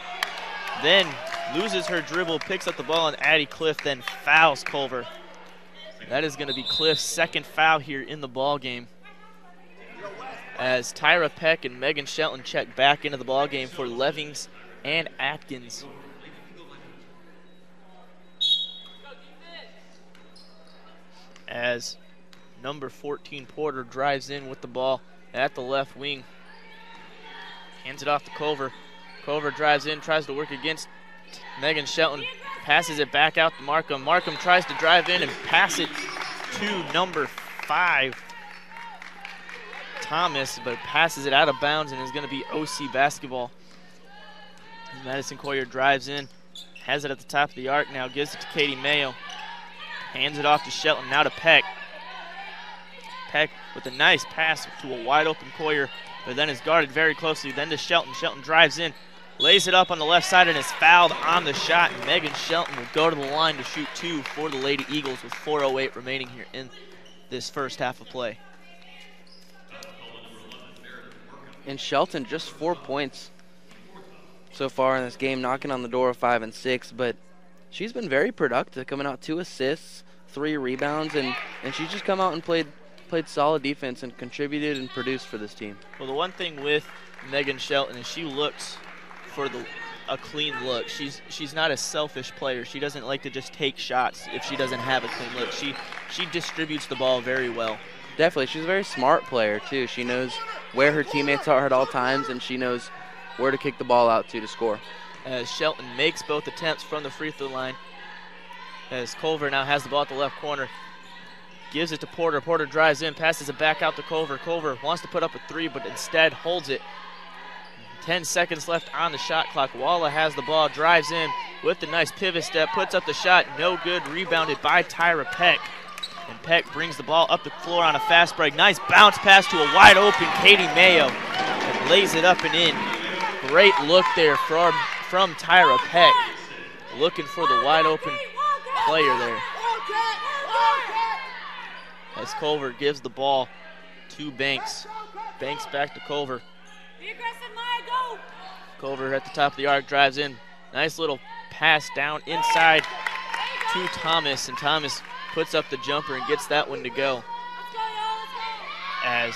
then loses her dribble, picks up the ball, and Addie Cliff then fouls Culver. That is going to be Cliff's second foul here in the ball game, as Tyra Peck and Megan Shelton check back into the ball game for Levings and Atkins. As number 14 Porter drives in with the ball at the left wing. Hands it off to Culver. Culver drives in, tries to work against Megan Shelton. Passes it back out to Markham. Markham tries to drive in and pass it to number 5, Thomas, but passes it out of bounds and is going to be OC basketball. Madison Coyer drives in, has it at the top of the arc now, gives it to Katie Mayo. Hands it off to Shelton, now to Peck. Peck with a nice pass to a wide open Coyer, but then is guarded very closely. Then to Shelton. Shelton drives in, lays it up on the left side, and is fouled on the shot. Megan Shelton will go to the line to shoot 2 for the Lady Eagles with 4:08 remaining here in this first half of play.
And Shelton just 4 points so far in this game, knocking on the door of 5 and 6, but she's been very productive, coming out 2 assists, 3 rebounds, and she's just come out and played solid defense and contributed and produced for this team.
Well, the one thing with Megan Shelton is she looks for a clean look. She's not a selfish player. She doesn't like to just take shots if she doesn't have a clean look. She distributes the ball very well.
Definitely. She's a very smart player, too. She knows where her teammates are at all times, and she knows where to kick the ball out to score.
As Shelton makes both attempts from the free throw line, as Culver now has the ball at the left corner. Gives it to Porter. Porter drives in, passes it back out to Culver. Culver wants to put up a 3, but instead holds it. 10 seconds left on the shot clock. Walla has the ball, drives in with the nice pivot step, puts up the shot, no good, rebounded by Tyra Peck. And Peck brings the ball up the floor on a fast break. Nice bounce pass to a wide open Katie Mayo, and lays it up and in. Great look there from Tyra Peck, looking for the wide open player there. As Culver gives the ball to Banks. Banks back to Culver. Culver at the top of the arc, drives in. Nice little pass down inside to Thomas, and Thomas puts up the jumper and gets that one to go. As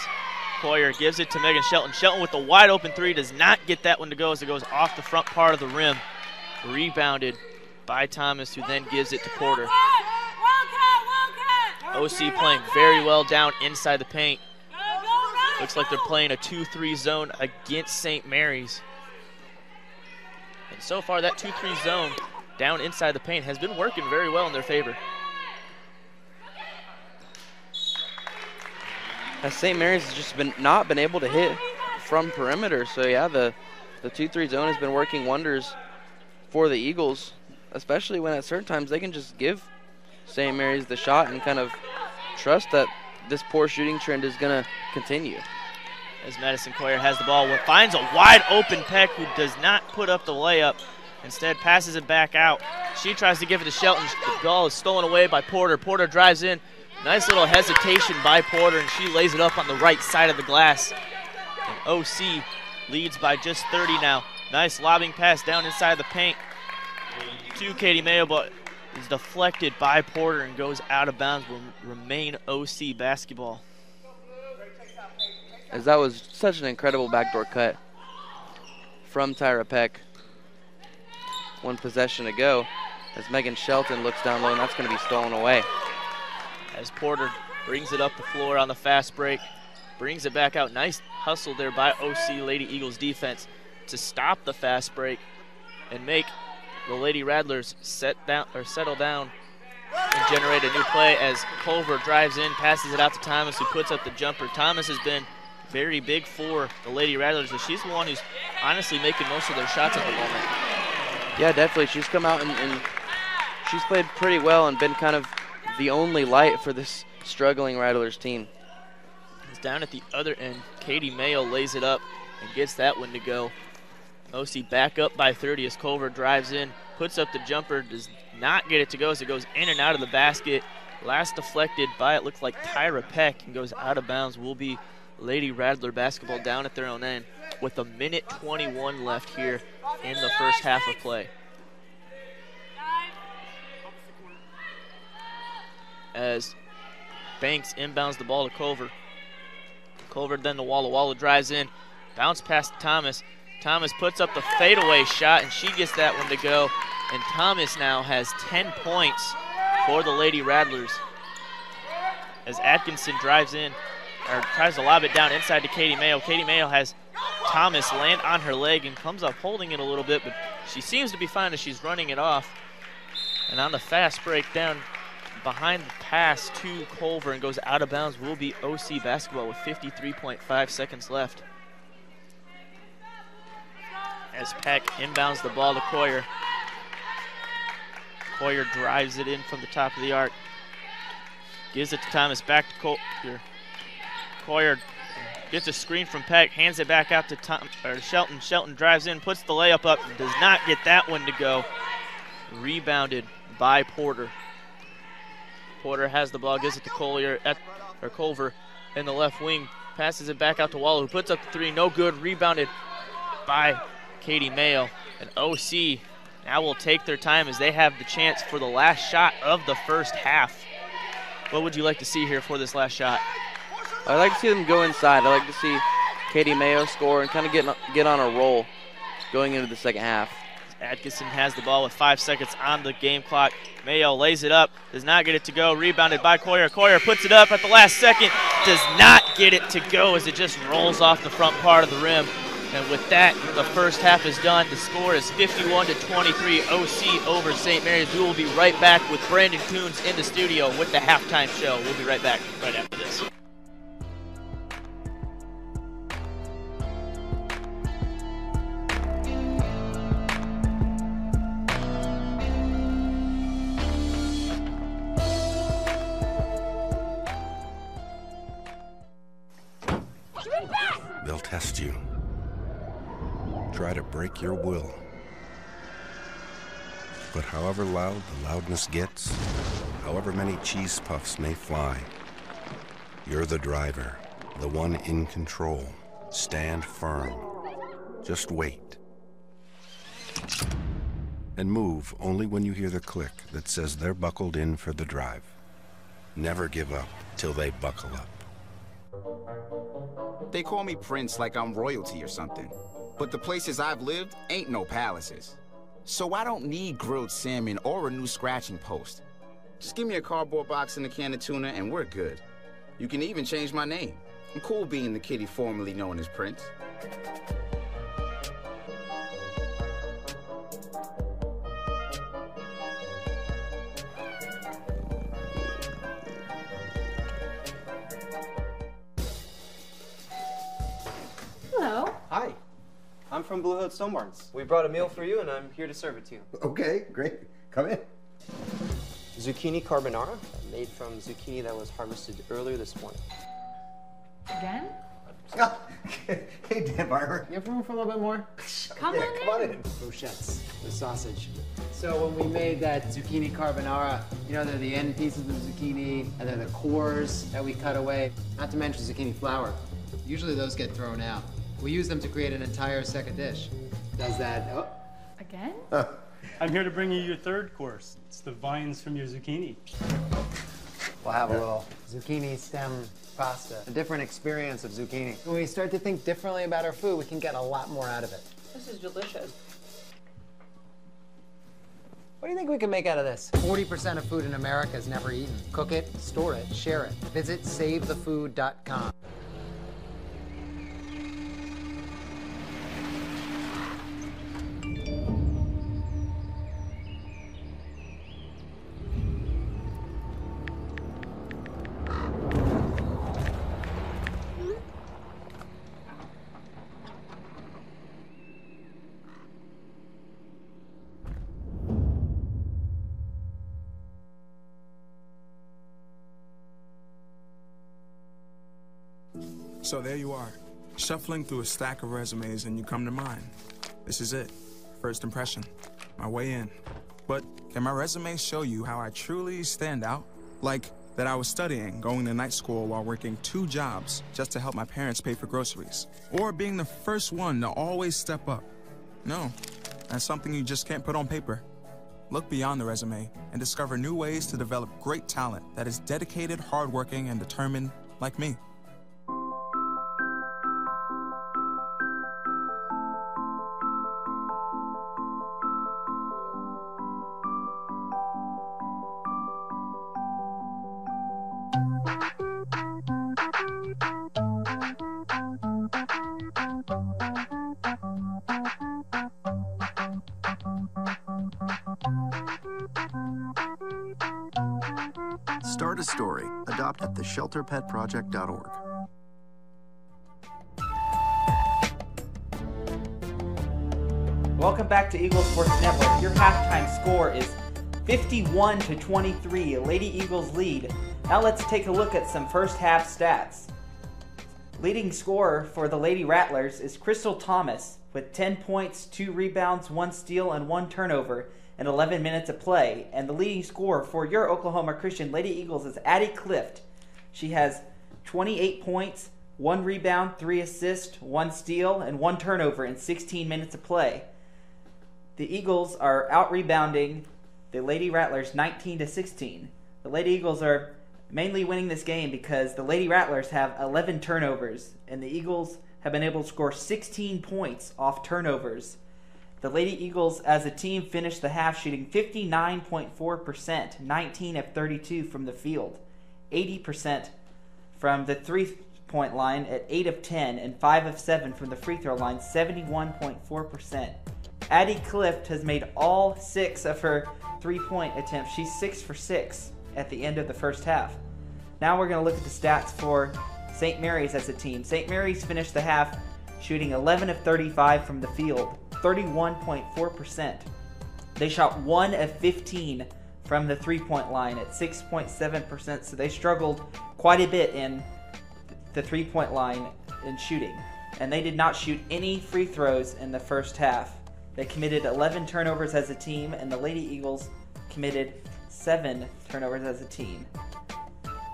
Coyer gives it to Megan Shelton. Shelton with the wide open three does not get that one to go as it goes off the front part of the rim. Rebounded by Thomas, who then gives it to Porter. OC playing very well down inside the paint. Looks like they're playing a 2-3 zone against St. Mary's. And so far, that 2-3 zone down inside the paint has been working very well in their favor.
As St. Mary's has just not been able to hit from perimeter. So yeah, the 2-3 zone has been working wonders for the Eagles, especially when at certain times they can just give St. Mary's the shot and kind of trust that this poor shooting trend is going to continue.
As Madison Coyer has the ball, finds a wide open Peck, who does not put up the layup. Instead passes it back out. She tries to give it to Shelton. The ball is stolen away by Porter. Porter drives in. Nice little hesitation by Porter, and she lays it up on the right side of the glass. And OC leads by just 30 now. Nice lobbing pass down inside the paint to Katie Mayo, but is deflected by Porter and goes out of bounds. Will remain OC basketball.
As that was such an incredible backdoor cut from Tyra Peck. One possession to go as Megan Shelton looks down low, and that's going to be stolen away.
As Porter brings it up the floor on the fast break, brings it back out. Nice hustle there by OC Lady Eagles defense to stop the fast break and make the Lady Rattlers settle down and generate a new play as Culver drives in, passes it out to Thomas, who puts up the jumper. Thomas has been very big for the Lady Rattlers, but she's the one who's honestly making most of their shots at the moment.
Yeah, definitely. She's come out and she's played pretty well and been kind of the only light for this struggling Rattlers team.
It's down at the other end. Katie Mayo lays it up and gets that one to go. OC back up by 30 as Culver drives in, puts up the jumper, does not get it to go as it goes in and out of the basket. Last deflected by, it looks like Tyra Peck, and goes out of bounds. Will be Lady Rattler basketball down at their own end with 1:21 left here in the first half of play. As Banks inbounds the ball to Culver. Culver then to Walla. Walla drives in, bounce past Thomas. Thomas puts up the fadeaway shot, and she gets that one to go. And Thomas now has 10 points for the Lady Rattlers. As Atkinson drives in, or tries to lob it down inside to Katie Mayo. Katie Mayo has Thomas land on her leg and comes up holding it a little bit, but she seems to be fine as she's running it off. And on the fast break down behind the pass to Culver and goes out of bounds will be OC basketball with 53.5 seconds left. As Peck inbounds the ball to Coyer. Coyer drives it in from the top of the arc. Gives it to Thomas, back to Coyer. Coyer gets a screen from Peck, hands it back out to Shelton. Shelton drives in, puts the layup up, does not get that one to go. Rebounded by Porter. Porter has the ball, gives it to Culver in the left wing, passes it back out to Waller, who puts up the three, no good. Rebounded by Katie Mayo. And OC now will take their time as they have the chance for the last shot of the first half. What would you like to see here for this last shot?
I'd like to see them go inside. I'd like to see Katie Mayo score and kind of get on a roll going into the second half.
Atkinson has the ball with 5 seconds on the game clock. Mayo lays it up, does not get it to go. Rebounded by Coyer. Coyer puts it up at the last second, does not get it to go as it just rolls off the front part of the rim. And with that, the first half is done. The score is 51-23, OC over St. Mary's. We will be right back with Brandon Coons in the studio with the halftime show. We'll be right back right after this.
They'll test you. Try to break your will. But however loud the loudness gets, however many cheese puffs may fly, you're the driver, the one in control. Stand firm. Just wait. And move only when you hear the click that says they're buckled in for the drive. Never give up till they buckle up.
They call me Prince like I'm royalty or something. But the places I've lived ain't no palaces. So I don't need grilled salmon or a new scratching post. Just give me a cardboard box and a can of tuna and we're good. You can even change my name. I'm cool being the kitty formerly known as Prince.
Hello.
Hi. I'm from Blue Hood Stone Barns. We brought a meal for you, and I'm here to serve it to you.
Okay, great. Come in.
Zucchini carbonara, made from zucchini that was harvested earlier this morning.
Again?
Hey, Dan Barber.
You have room for a little bit more?
Come on in.
Brochettes, the sausage. So when we made that zucchini carbonara, you know, they're the end pieces of the zucchini, and they're the cores that we cut away, not to mention zucchini flower. Usually those get thrown out. We use them to create an entire second dish. Does that... Oh.
Again?
I'm here to bring you your third course. It's the vines from your zucchini.
We'll have a little zucchini stem pasta. A different experience of zucchini. When we start to think differently about our food, we can get a lot more out of it.
This is delicious.
What do you think we can make out of this? 40% of food in America is never eaten. Cook it, store it, share it. Visit SaveTheFood.com.
So there you are, shuffling through a stack of resumes and you come to mine. This is it, first impression, my way in. But can my resume show you how I truly stand out? Like that I was studying, going to night school while working 2 jobs just to help my parents pay for groceries. Or being the first one to always step up. No, that's something you just can't put on paper. Look beyond the resume and discover new ways to develop great talent that is dedicated, hardworking, and determined like me.
Start a story. Adopt at theshelterpetproject.org.
Welcome back to Eagle Sports Network. Your halftime score is 51-23. Lady Eagles lead. Now let's take a look at some first half stats. Leading scorer for the Lady Rattlers is Crystal Thomas with 10 points, 2 rebounds, 1 steal, and 1 turnover in 11 minutes of play. And the leading scorer for your Oklahoma Christian Lady Eagles is Addie Clift. She has 28 points, 1 rebound, 3 assists, 1 steal, and 1 turnover in 16 minutes of play. The Eagles are out-rebounding the Lady Rattlers 19-16. The Lady Eagles are mainly winning this game because the Lady Rattlers have 11 turnovers, and the Eagles have been able to score 16 points off turnovers. The Lady Eagles as a team finished the half shooting 59.4%, 19 of 32 from the field, 80% from the three-point line at 8 of 10, and 5 of 7 from the free throw line, 71.4%. Addie Clift has made all 6 of her three-point attempts. She's 6 for 6 at the end of the first half. Now we're going to look at the stats for St. Mary's as a team. St. Mary's finished the half shooting 11 of 35 from the field, 31.4%. They shot 1 of 15 from the three-point line at 6.7%, so they struggled quite a bit in the three-point line in shooting. And they did not shoot any free throws in the first half. They committed 11 turnovers as a team, and the Lady Eagles committed 7 turnovers as a team.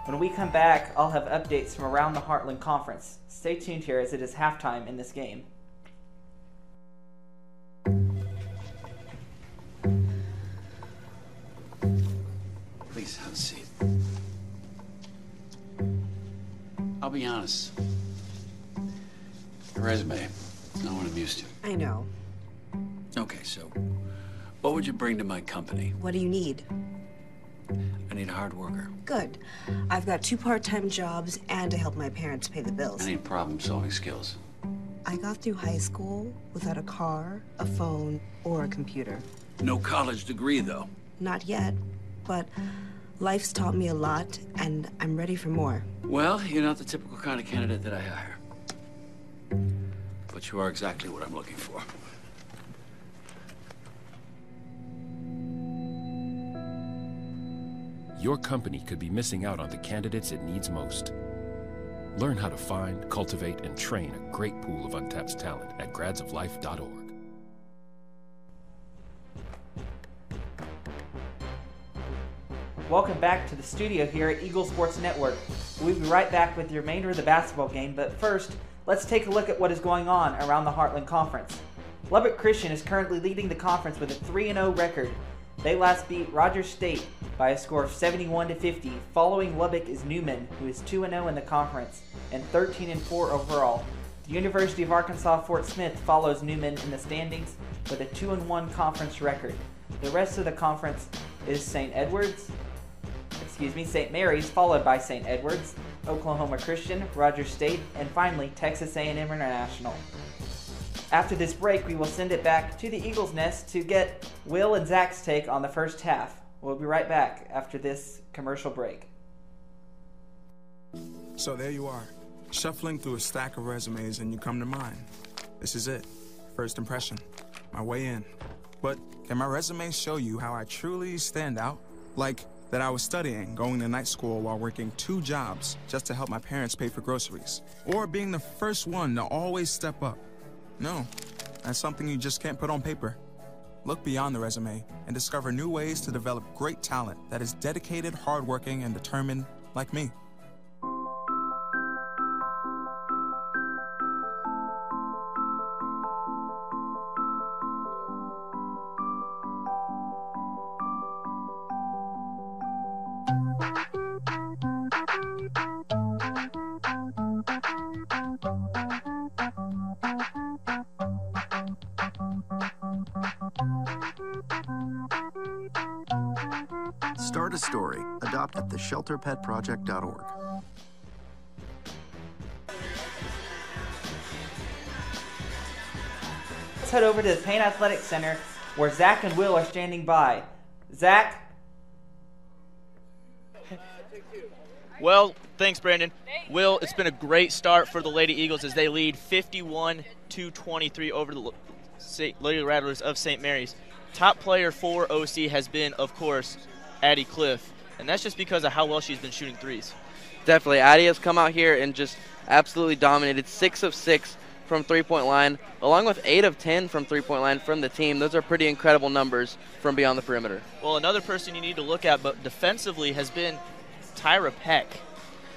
When we come back, I'll have updates from around the Heartland Conference. Stay tuned here as it is halftime in this game.
Please have a seat. I'll be honest. Your resume is not what I'm used to.
I know.
Okay, so what would you bring to my company?
What do you need?
I need a hard worker.
Good. I've got 2 part-time jobs and to help my parents pay the bills.
I need problem-solving skills.
I got through high school without a car, a phone, or a computer.
No college degree, though.
Not yet, but life's taught me a lot, and I'm ready for more.
Well, you're not the typical kind of candidate that I hire. But you are exactly what I'm looking for.
Your company could be missing out on the candidates it needs most. Learn how to find, cultivate, and train a great pool of untapped talent at gradsoflife.org.
Welcome back to the studio here at Eagle Sports Network. We'll be right back with the remainder of the basketball game, but first, let's take a look at what is going on around the Heartland Conference. Lubbock Christian is currently leading the conference with a 3-0 record. They last beat Rogers State by a score of 71-50. Following Lubbock is Newman, who is 2-0 in the conference and 13-4 overall. The University of Arkansas Fort Smith follows Newman in the standings with a 2-1 conference record. The rest of the conference is St. Mary's, followed by St. Edwards, Oklahoma Christian, Rogers State, and finally Texas A&M International. After this break, we will send it back to the Eagles Nest to get Will and Zach's take on the first half. We'll be right back after this commercial break.
So there you are, shuffling through a stack of resumes and you come to mine. This is it, first impression, my way in. But can my resume show you how I truly stand out? Like that I was studying, going to night school while working 2 jobs just to help my parents pay for groceries. Or being the first one to always step up. No, that's something you just can't put on paper. Look beyond the resume and discover new ways to develop great talent that is dedicated, hardworking, and determined like me.
Start a story. Adopt at theshelterpetproject.org.
Let's head over to the Payne Athletic Center where Zach and Will are standing by. Zach?
Well, thanks, Brandon. Will, it's been a great start for the Lady Eagles as they lead 51-23 over the Lady Rattlers of St. Mary's. Top player for OC has been, of course, Addie Cliff, and that's just because of how well she's been shooting threes.
Definitely. Addie has come out here and just absolutely dominated. 6 of 6 from three-point line, along with 8 of 10 from three-point line from the team. Those are pretty incredible numbers from beyond the perimeter.
Well, another person you need to look at, but defensively, has been Tyra Peck.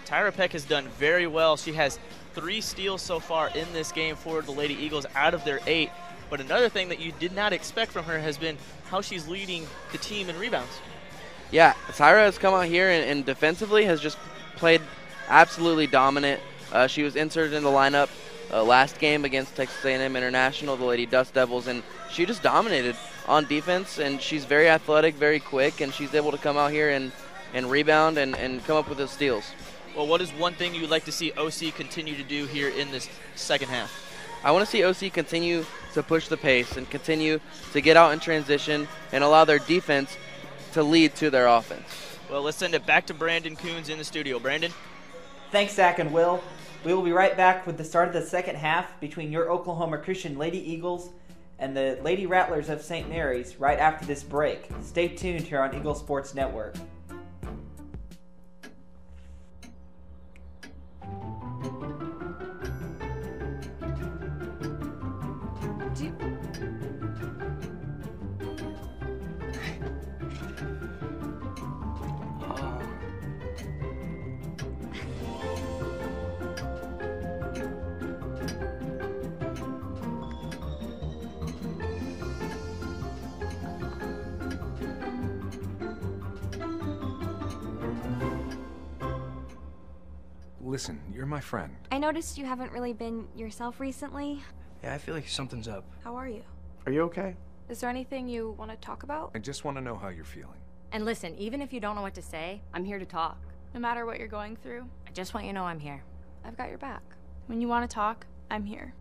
Tyra Peck has done very well. She has 3 steals so far in this game for the Lady Eagles out of their 8. But another thing that you did not expect from her has been how she's leading the team in rebounds.
Yeah, Tyra has come out here and defensively has just played absolutely dominant. She was inserted in the lineup last game against Texas A&M International, the Lady Dust Devils, and she just dominated on defense, and she's very athletic, very quick, and she's able to come out here and rebound and come up with those steals.
Well, what is one thing you would like to see OC continue to do here in this second half?
I want to see OC continue to push the pace and continue to get out in transition and allow their defense to lead to their offense.
Well, let's send it back to Brandon Coons in the studio. Brandon?
Thanks, Zach and Will. We will be right back with the start of the second half between your Oklahoma Christian Lady Eagles and the Lady Rattlers of St. Mary's right after this break. Stay tuned here on Eagle Sports Network.
Listen, you're my friend.
I noticed you haven't really been yourself recently.
Yeah, I feel like something's up.
How are you?
Are you okay?
Is there anything you want to talk about?
I just want to know how you're feeling.
And listen, even if you don't know what to say, I'm here to talk.
No matter what you're going through,
I just want you to know I'm here.
I've got your back.
when you want to talk, I'm here.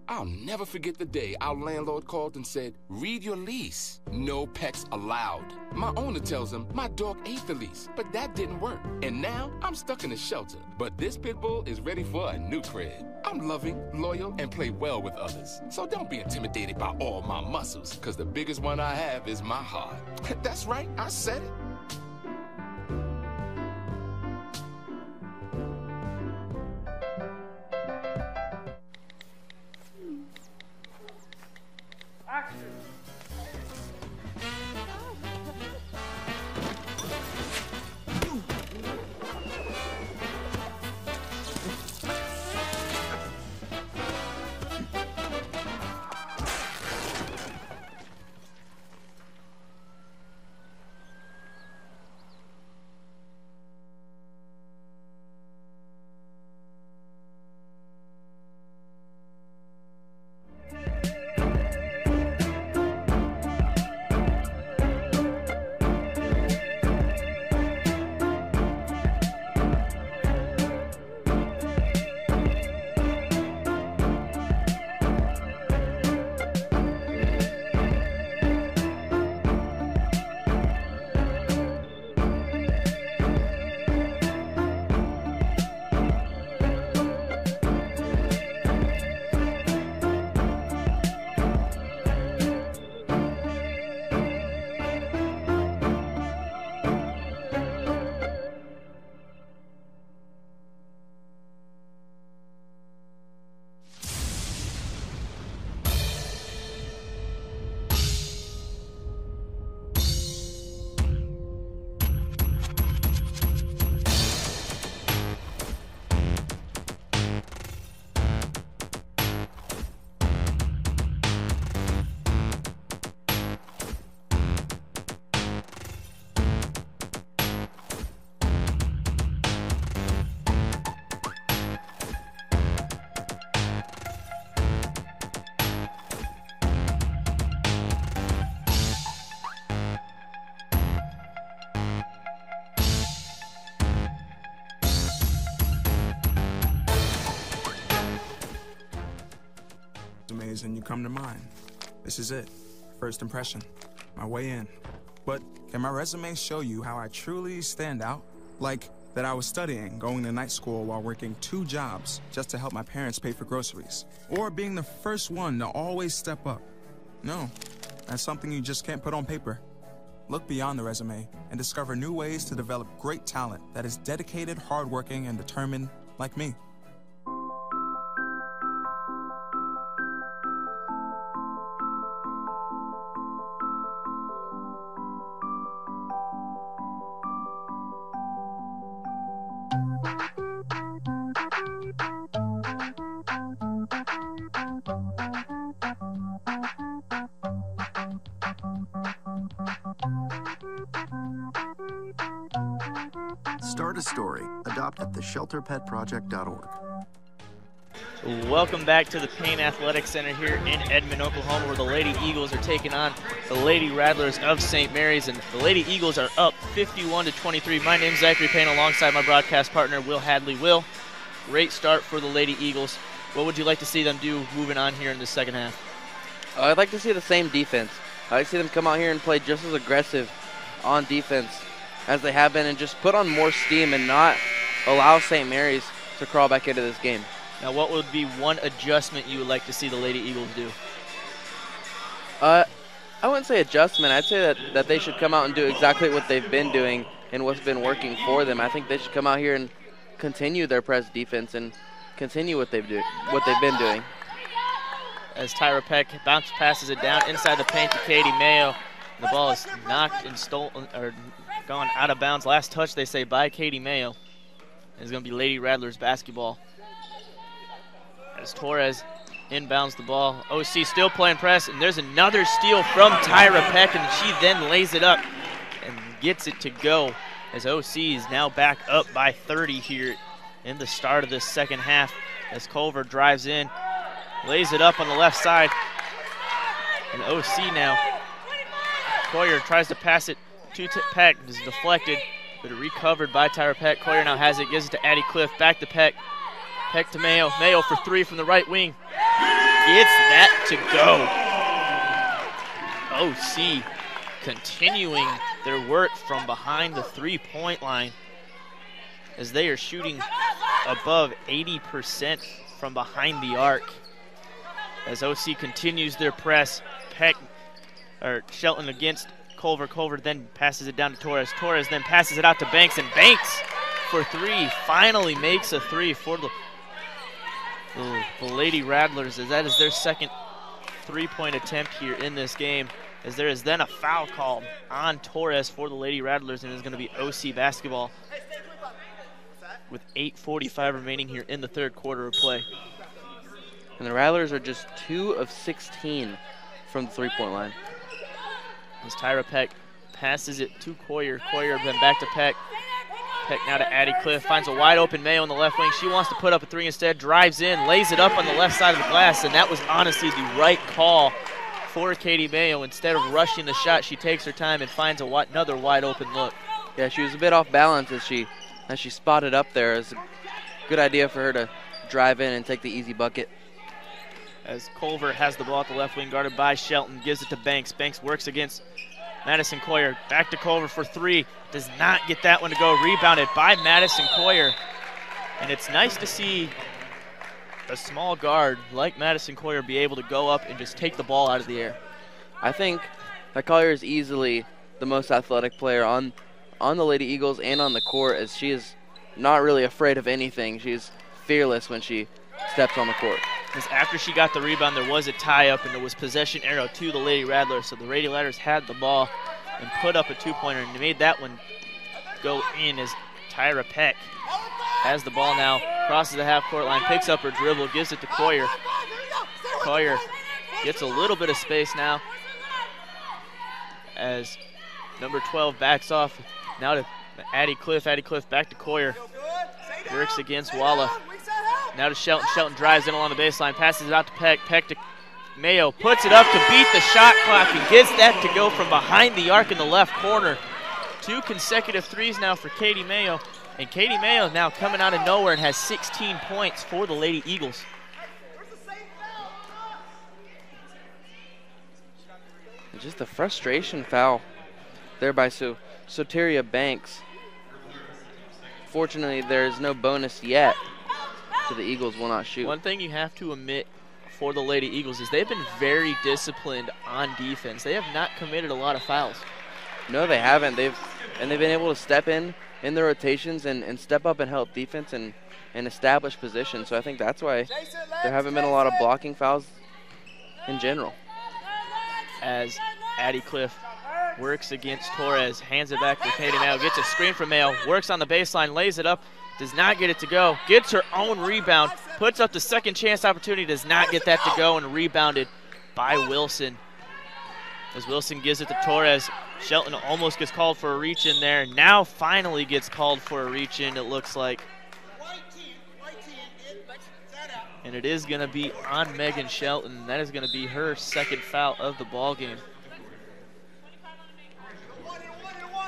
I'll never forget the day our landlord called and said, read your lease. No pets allowed. My owner tells him my dog ate the lease, but that didn't work. And now I'm stuck in a shelter. But this pit bull is ready for a new crib. I'm loving, loyal, and play well with others. So don't be intimidated by all my muscles, because the biggest one I have is my heart. That's right, I said it.
And you come to mind. This is it. First impression. My way in. But can my resume show you how I truly stand out? Like that I was studying, going to night school while working 2 jobs just to help my parents pay for groceries. Or being the first one to always step up. No, that's something you just can't put on paper. Look beyond the resume and discover new ways to develop great talent that is dedicated, hardworking, and determined like me.
Start a story. Adopt at theshelterpetproject.org.
Welcome back to the Payne Athletic Center here in Edmond, Oklahoma, where the Lady Eagles are taking on the Lady Rattlers of St. Mary's, and the Lady Eagles are up 51-23. My name's Zachary Payne, alongside my broadcast partner, Will Hadley. Will, great start for the Lady Eagles. What would you like to see them do moving on here in the second half?
I'd like to see the same defense. I'd like to see them come out here and play just as aggressive on defense as they have been, and just put on more steam and not allow St. Mary's to crawl back into this game.
Now, what would be one adjustment you would like to see the Lady Eagles do?
I wouldn't say adjustment. I'd say that they should come out and do exactly what they've been doing and what's been working for them. I think they should come out here and continue their press defense and continue what they've been doing.
As Tyra Peck bounce passes it down inside the paint to Katie Mayo. The ball is knocked and stolen, or gone out of bounds. Last touch, they say, by Katie Mayo. It's going to be Lady Rattlers basketball. As Torres inbounds the ball. OC still playing press, and there's another steal from Tyra Peck, and she then lays it up and gets it to go as OC is now back up by 30 here in the start of this second half as Culver drives in, lays it up on the left side, and OC now. Coyer tries to pass it to Peck, is deflected, but recovered by Tyra Peck. Coyer now has it, gives it to Addie Cliff, back to Peck. Peck to Mayo. Mayo for three from the right wing. Gets that to go. OC continuing their work from behind the three-point line as they are shooting above 80% from behind the arc. As OC continues their press, Shelton against Culver. Culver then passes it down to Torres. Torres then passes it out to Banks, and Banks for three finally makes a three for the Lady Rattlers, as that is their second three-point attempt here in this game, as there is then a foul called on Torres for the Lady Rattlers, and it is going to be OC basketball with 8:45 remaining here in the third quarter of play.
And the Rattlers are just 2 of 16 from the three-point line.
As Tyra Peck passes it to Coyer. Coyer then back to Peck. Peck now to Addie Cliff, finds a wide open Mayo on the left wing. She wants to put up a three instead, drives in, lays it up on the left side of the glass, and that was honestly the right call for Katie Mayo. Instead of rushing the shot, she takes her time and finds another wide open look.
Yeah, she was a bit off balance as she spotted up there. It's a good idea for her to drive in and take the easy bucket.
As Culver has the ball at the left wing, guarded by Shelton, gives it to Banks. Banks works against Madison Coyer. Back to Culver for three. Does not get that one to go. Rebounded by Madison Coyer. And it's nice to see a small guard like Madison Coyer be able to go up and just take the ball out of the air.
I think that Coyer is easily the most athletic player on the Lady Eagles and on the court, as she is not really afraid of anything. She's fearless when she steps on the court.
Because after she got the rebound, there was a tie-up, and there was possession arrow to the Lady Rattlers. So the Lady Rattlers had the ball and put up a two-pointer, and they made that one go in as Tyra Peck has the ball now, crosses the half-court line, picks up her dribble, gives it to Coyer. Coyer gets a little bit of space now as number 12 backs off. Now to Addie Cliff. Addie Cliff back to Coyer. Works against Walla. Now to Shelton. Shelton drives in along the baseline, passes it out to Peck. Peck to Mayo, puts it up to beat the shot clock and gets that to go from behind the arc in the left corner. 2 consecutive threes now for Katie Mayo. And Katie Mayo now coming out of nowhere and has 16 points for the Lady Eagles.
And just a frustration foul there by Soteria Banks. Fortunately, there's no bonus yet, so the Eagles will not shoot.
One thing you have to admit for the Lady Eagles is they've been very disciplined on defense. They have not committed a lot of fouls.
No, they haven't. They've been able to step in the rotations and step up and help defense and establish position. So I think that's why there haven't been a lot of blocking fouls in general.
As Addie Cliff works against Torres, hands it back to Katie Mayo, gets a screen from Mayo, works on the baseline, lays it up, does not get it to go, gets her own rebound, puts up the second chance opportunity, does not get that to go, and rebounded by Wilson. As Wilson gives it to Torres, Shelton almost gets called for a reach in there, now finally gets called for a reach in, it looks like. And it is going to be on Megan Shelton. That is going to be her second foul of the ball game.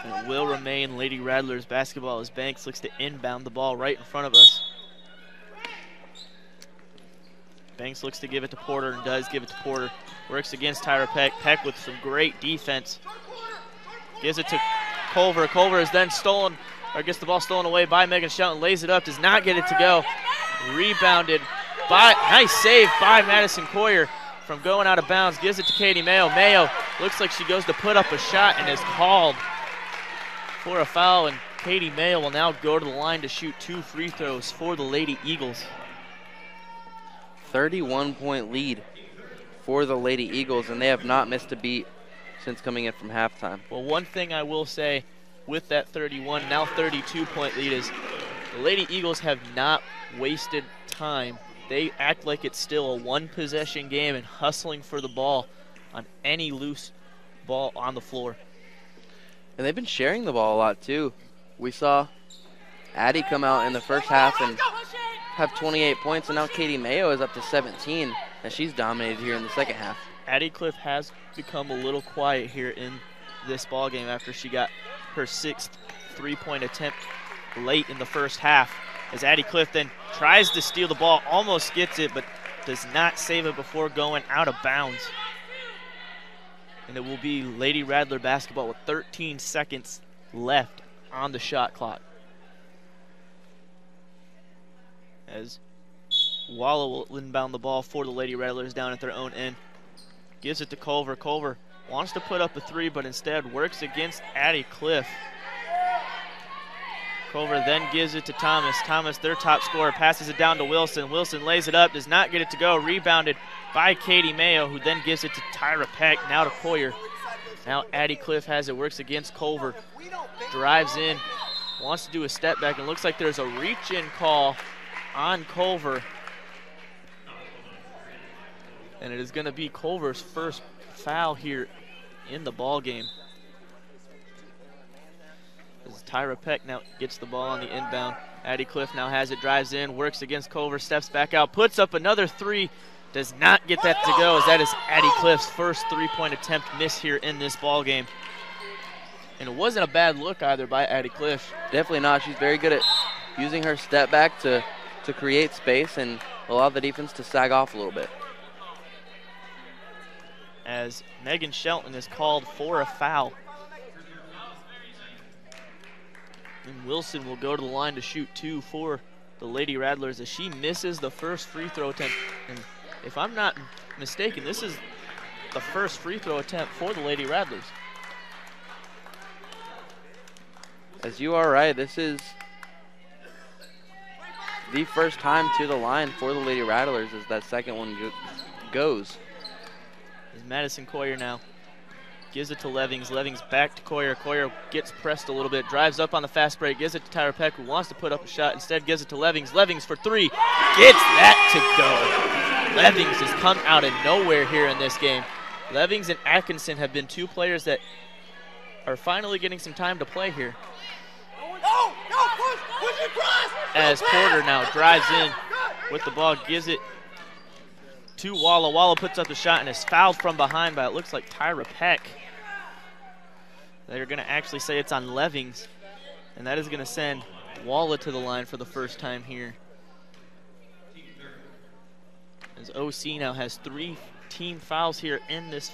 And it will remain Lady Rattlers basketball as Banks looks to inbound the ball right in front of us. Banks looks to give it to Porter and does give it to Porter. Works against Tyra Peck. Peck with some great defense. Gives it to Culver. Culver is then stolen, or gets the ball stolen away by Megan Shelton. Lays it up, does not get it to go. Rebounded by, nice save by Madison Coyer from going out of bounds. Gives it to Katie Mayo. Mayo looks like she goes to put up a shot and is called for a foul, and Katie Mayo will now go to the line to shoot 2 free throws for the Lady Eagles.
31-point lead for the Lady Eagles, and they have not missed a beat since coming in from halftime.
Well, one thing I will say with that 31, now 32-point lead is the Lady Eagles have not wasted time they act like it's still a one-possession game and hustling for the ball on any loose ball on the floor.
And they've been sharing the ball a lot, too. We saw Addie come out in the first half and have 28 points, and now Katie Mayo is up to 17, and she's dominated here in the second half.
Addie Cliff has become a little quiet here in this ball game after she got her 6th three-point attempt late in the first half. As Addie Cliff then tries to steal the ball, almost gets it, but does not save it before going out of bounds. And it will be Lady Rattler basketball with 13 seconds left on the shot clock. As Walla will inbound the ball for the Lady Rattlers down at their own end. Gives it to Culver. Culver wants to put up a three, but instead works against Addie Cliff. Culver then gives it to Thomas. Thomas, their top scorer, passes it down to Wilson. Wilson lays it up, does not get it to go. Rebounded by Katie Mayo, who then gives it to Tyra Peck, now to Coyer. Now Addie Cliff has it, works against Culver. Drives in, wants to do a step back, and looks like there's a reach-in call on Culver. And it is going to be Culver's first foul here in the ball game. As Tyra Peck now gets the ball on the inbound. Addie Cliff now has it, drives in, works against Culver, steps back out, puts up another three, does not get that to go, as that is Addie Cliff's first three-point attempt miss here in this ball game. And it wasn't a bad look either by Addie Cliff.
Definitely not. She's very good at using her step back to create space and allow the defense to sag off a little bit.
As Megan Shelton is called for a foul. And Wilson will go to the line to shoot 2 for the Lady Rattlers as she misses the first free throw attempt. And if I'm not mistaken, this is the first free throw attempt for the Lady Rattlers.
As you are right, this is the first time to the line for the Lady Rattlers as that second one goes.
As Madison Coyer now gives it to Levings. Levings back to Coyer. Coyer gets pressed a little bit, drives up on the fast break, gives it to Tyra Peck, who wants to put up a shot. Instead gives it to Levings. Levings for three. Gets that to go. Levings has come out of nowhere here in this game. Levings and Atkinson have been two players that are finally getting some time to play here. As Porter now drives in with the ball, gives it to Walla. Walla puts up the shot and is fouled from behind by, it looks like, Tyra Peck. They're going to actually say it's on Levings, and that is going to send Walla to the line for the first time here. As OC now has 3 team fouls here in this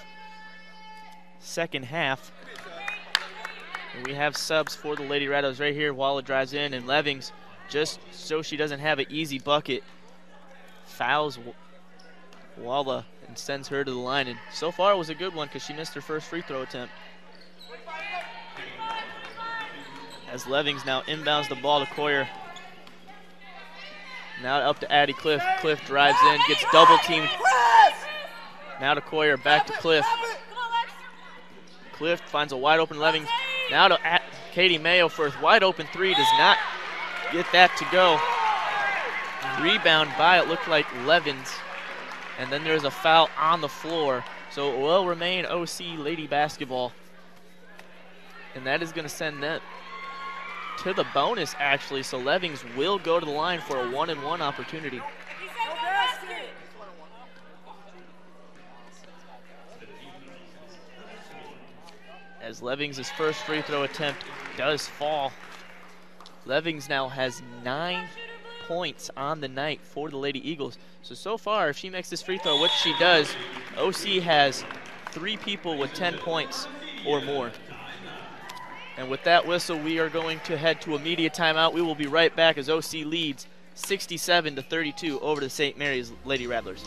second half. And we have subs for the Lady Rattlers right here. Walla drives in, and Levings, just so she doesn't have an easy bucket, fouls Walla and sends her to the line. And so far it was a good one because she missed her first free throw attempt. As Levings now inbounds the ball to Coyer. Now up to Addie Cliff. Cliff drives in, gets double teamed. Now to Coyer, back to Cliff. Cliff finds a wide open Levings. Now to Katie Mayo for a wide open three, does not get that to go. Rebound by, it looked like, Levins. And then there's a foul on the floor. So it will remain OC Lady basketball. And that is going to send them to the bonus, actually. So Levings will go to the line for a 1-and-1 opportunity. As Levings' first free throw attempt does fall. Levings now has 9 points on the night for the Lady Eagles. So far, if she makes this free throw, which she does, OC has 3 people with 10 points or more. And with that whistle, we are going to head to a media timeout. We will be right back as OC leads 67-32 over the St. Mary's Lady Rattlers.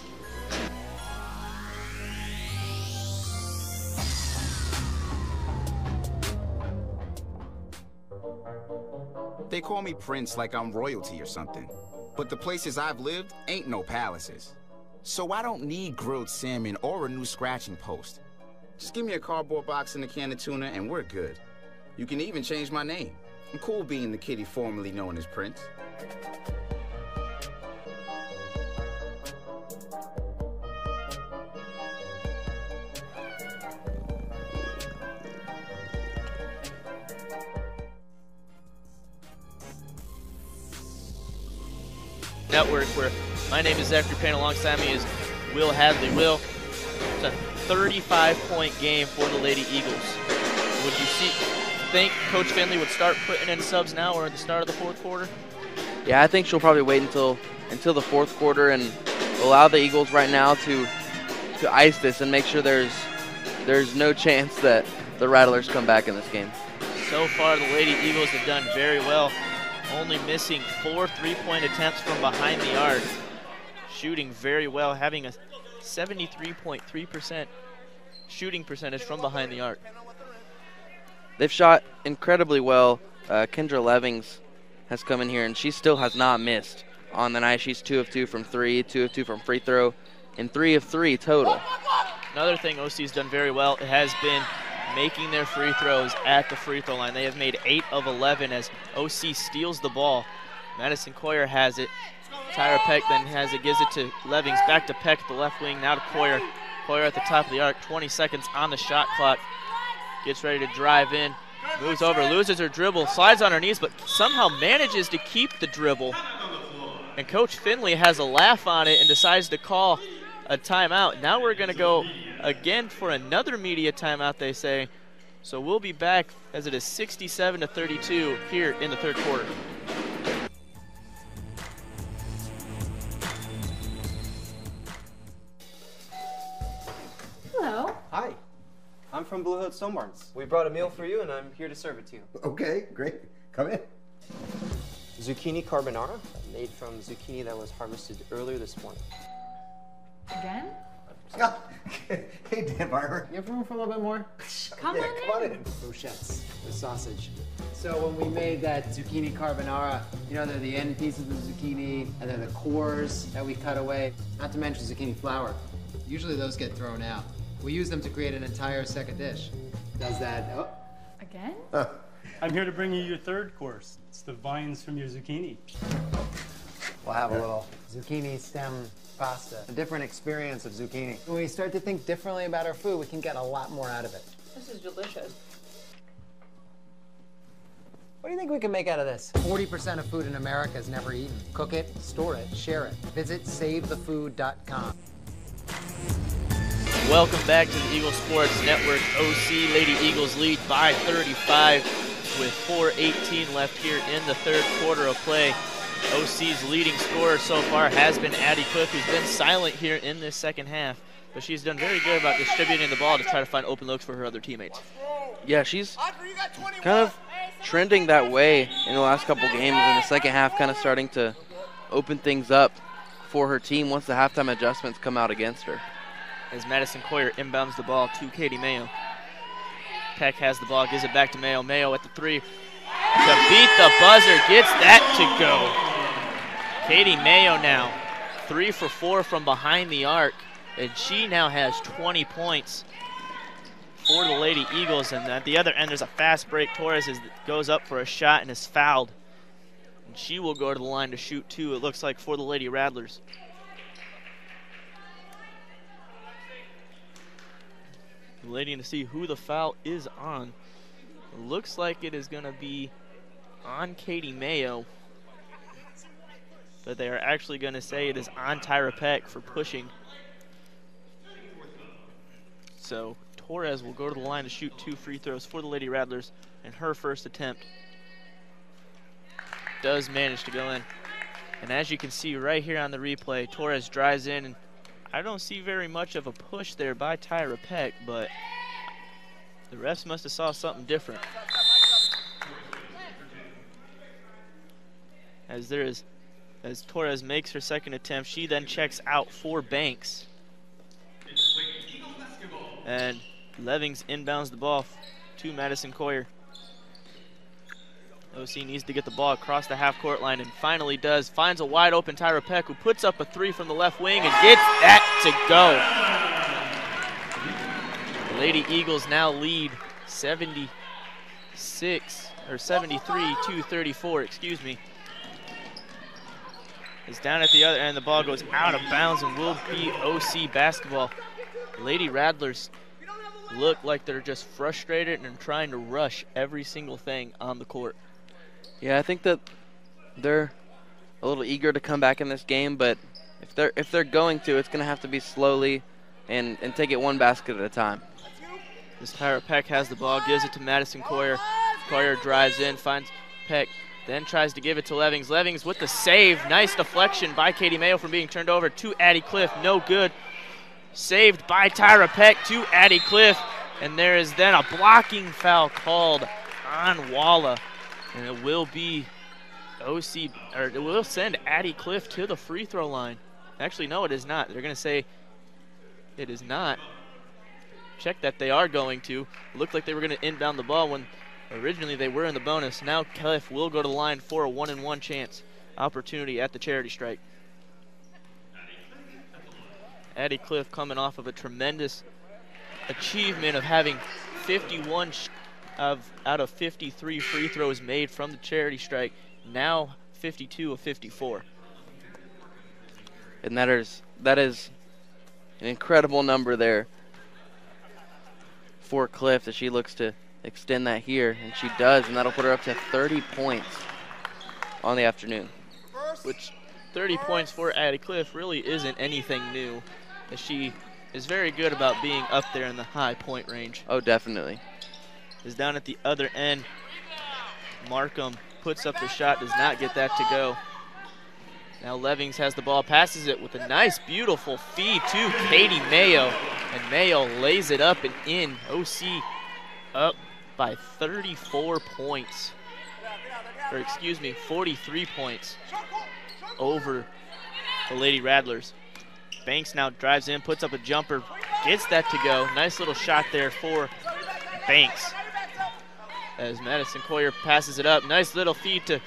They call me Prince like I'm royalty or something. But the places I've lived ain't no palaces. So I don't need grilled salmon or a new scratching post. Just give me a cardboard box and a can of tuna and we're good. You can even change my name. I'm cool being the kitty formerly known as Prince.
Network, where my name is Zachary Payne. Alongside me is Will Hadley. Will, it's a 35-point game for the Lady Eagles. Would you think Coach Finley would start putting in subs now or at the start of the fourth quarter?
Yeah, I think she'll probably wait until the fourth quarter and allow the Eagles right now to ice this and make sure there's no chance that the Rattlers come back in this game.
So far, the Lady Eagles have done very well, only missing 4 3-point attempts from behind the arc, shooting very well, having a 73.3% shooting percentage from behind the arc.
They've shot incredibly well. Kendra Levings has come in here, and she still has not missed on the night. She's 2 of 2 from 3, 2 of 2 from free throw, and 3 of 3 total.
Another thing OC's done very well, it has been making their free throws at the free throw line. They have made 8 of 11 as OC steals the ball. Madison Coyer has it. Tyra Peck then has it, gives it to Levings, back to Peck at the left wing, now to Coyer. Coyer at the top of the arc, 20 seconds on the shot clock. Gets ready to drive in, moves over, loses her dribble, slides on her knees, but somehow manages to keep the dribble. And Coach Finley has a laugh on it and decides to call a timeout. Now we're going to go again for another media timeout, they say. So we'll be back as it is 67-32 here in the third quarter.
Hello.
Hi. I'm from Blue Hood Stone Barns. We brought a meal for you, and I'm here to serve it to you.
Okay, great. Come in.
Zucchini carbonara, made from zucchini that was harvested earlier this morning.
Again?
Hey, Dan Barber.
You have room for a little bit more?
Come
on in.
Brochettes, the sausage. So when we made that zucchini carbonara, you know, they're the end pieces of the zucchini, and they're the cores that we cut away, not to mention zucchini flower. Usually those get thrown out. We use them to create an entire second dish. Does that, oh.
Again?
I'm here to bring you your third course. It's the vines from your zucchini.
We'll have a little zucchini stem pasta. A different experience of zucchini. When we start to think differently about our food, we can get a lot more out of it.
This is delicious.
What do you think we can make out of this? 40% of food in America is never eaten. Cook it, store it, share it. Visit SaveTheFood.com.
Welcome back to the Eagle Sports Network. OC Lady Eagles lead by 35 with 4:18 left here in the third quarter of play. OC's leading scorer so far has been Addie Cook, who's been silent here in this second half, but she's done very good about distributing the ball to try to find open looks for her other teammates.
Yeah, she's kind of trending that way in the last couple games, in the second half kind of starting to open things up for her team once the halftime adjustments come out against her.
As Madison Coyer inbounds the ball to Katie Mayo. Peck has the ball, gives it back to Mayo. Mayo at the 3. To beat the buzzer, gets that to go. Katie Mayo now 3 for 4 from behind the arc, and she now has 20 points for the Lady Eagles. And at the other end, there's a fast break. Torres goes up for a shot and is fouled. And she will go to the line to shoot 2, it looks like, for the Lady Rattlers. Waiting to see who the foul is on. It looks like it is going to be on Katie Mayo, but they are actually going to say it is on Tyra Peck for pushing. So Torres will go to the line to shoot 2 free throws for the Lady Rattlers, and her first attempt does manage to go in. And as you can see right here on the replay, Torres drives in, and I don't see very much of a push there by Tyra Peck, but the refs must have saw something different. As Torres makes her second attempt, she then checks out for Banks. And Levings inbounds the ball to Madison Coyer. OC needs to get the ball across the half-court line, and finally does. Finds a wide-open Tyra Peck, who puts up a 3 from the left wing and gets that to go. The Lady Eagles now lead 73-34, excuse me. It's down at the other end. The ball goes out of bounds and will be OC basketball. Lady Rattlers look like they're just frustrated and trying to rush every single thing on the court.
Yeah, I think that they're a little eager to come back in this game, but if they're going to, it's going to have to be slowly and take it one basket at a time.
This Tyra Peck has the ball, gives it to Madison Coyer. Coyer drives in, finds Peck, then tries to give it to Levings. Levings with the save. Nice deflection by Katie Mayo from being turned over to Addie Cliff. No good. Saved by Tyra Peck to Addie Cliff. And there is then a blocking foul called on Walla. And it will be it will send Addie Cliff to the free throw line. Actually, no, it is not. They're going to say it is not. Check that they are going to. It looked like they were going to inbound the ball when originally they were in the bonus. Now Cliff will go to the line for a 1-and-1 chance opportunity at the charity strike. Addie Cliff coming off of a tremendous achievement of having 51 out of 53 free throws made from the charity strike. Now 52 of 54.
And that is an incredible number there for Cliff, that she looks to extend that here, and she does, and that'll put her up to 30 points on the afternoon.
Which 30 points for Addie Cliff really isn't anything new, as she is very good about being up there in the high point range.
Oh, definitely.
Is down at the other end. Markham puts up the shot, does not get that to go. Now Levings has the ball, passes it with a nice, beautiful feed to Katie Mayo. And Mayo lays it up and in. OC up by 34 points. Or excuse me, 43 points over the Lady Rattlers. Banks now drives in, puts up a jumper, gets that to go. Nice little shot there for Banks. As Madison Coyer passes it up. Nice little feed to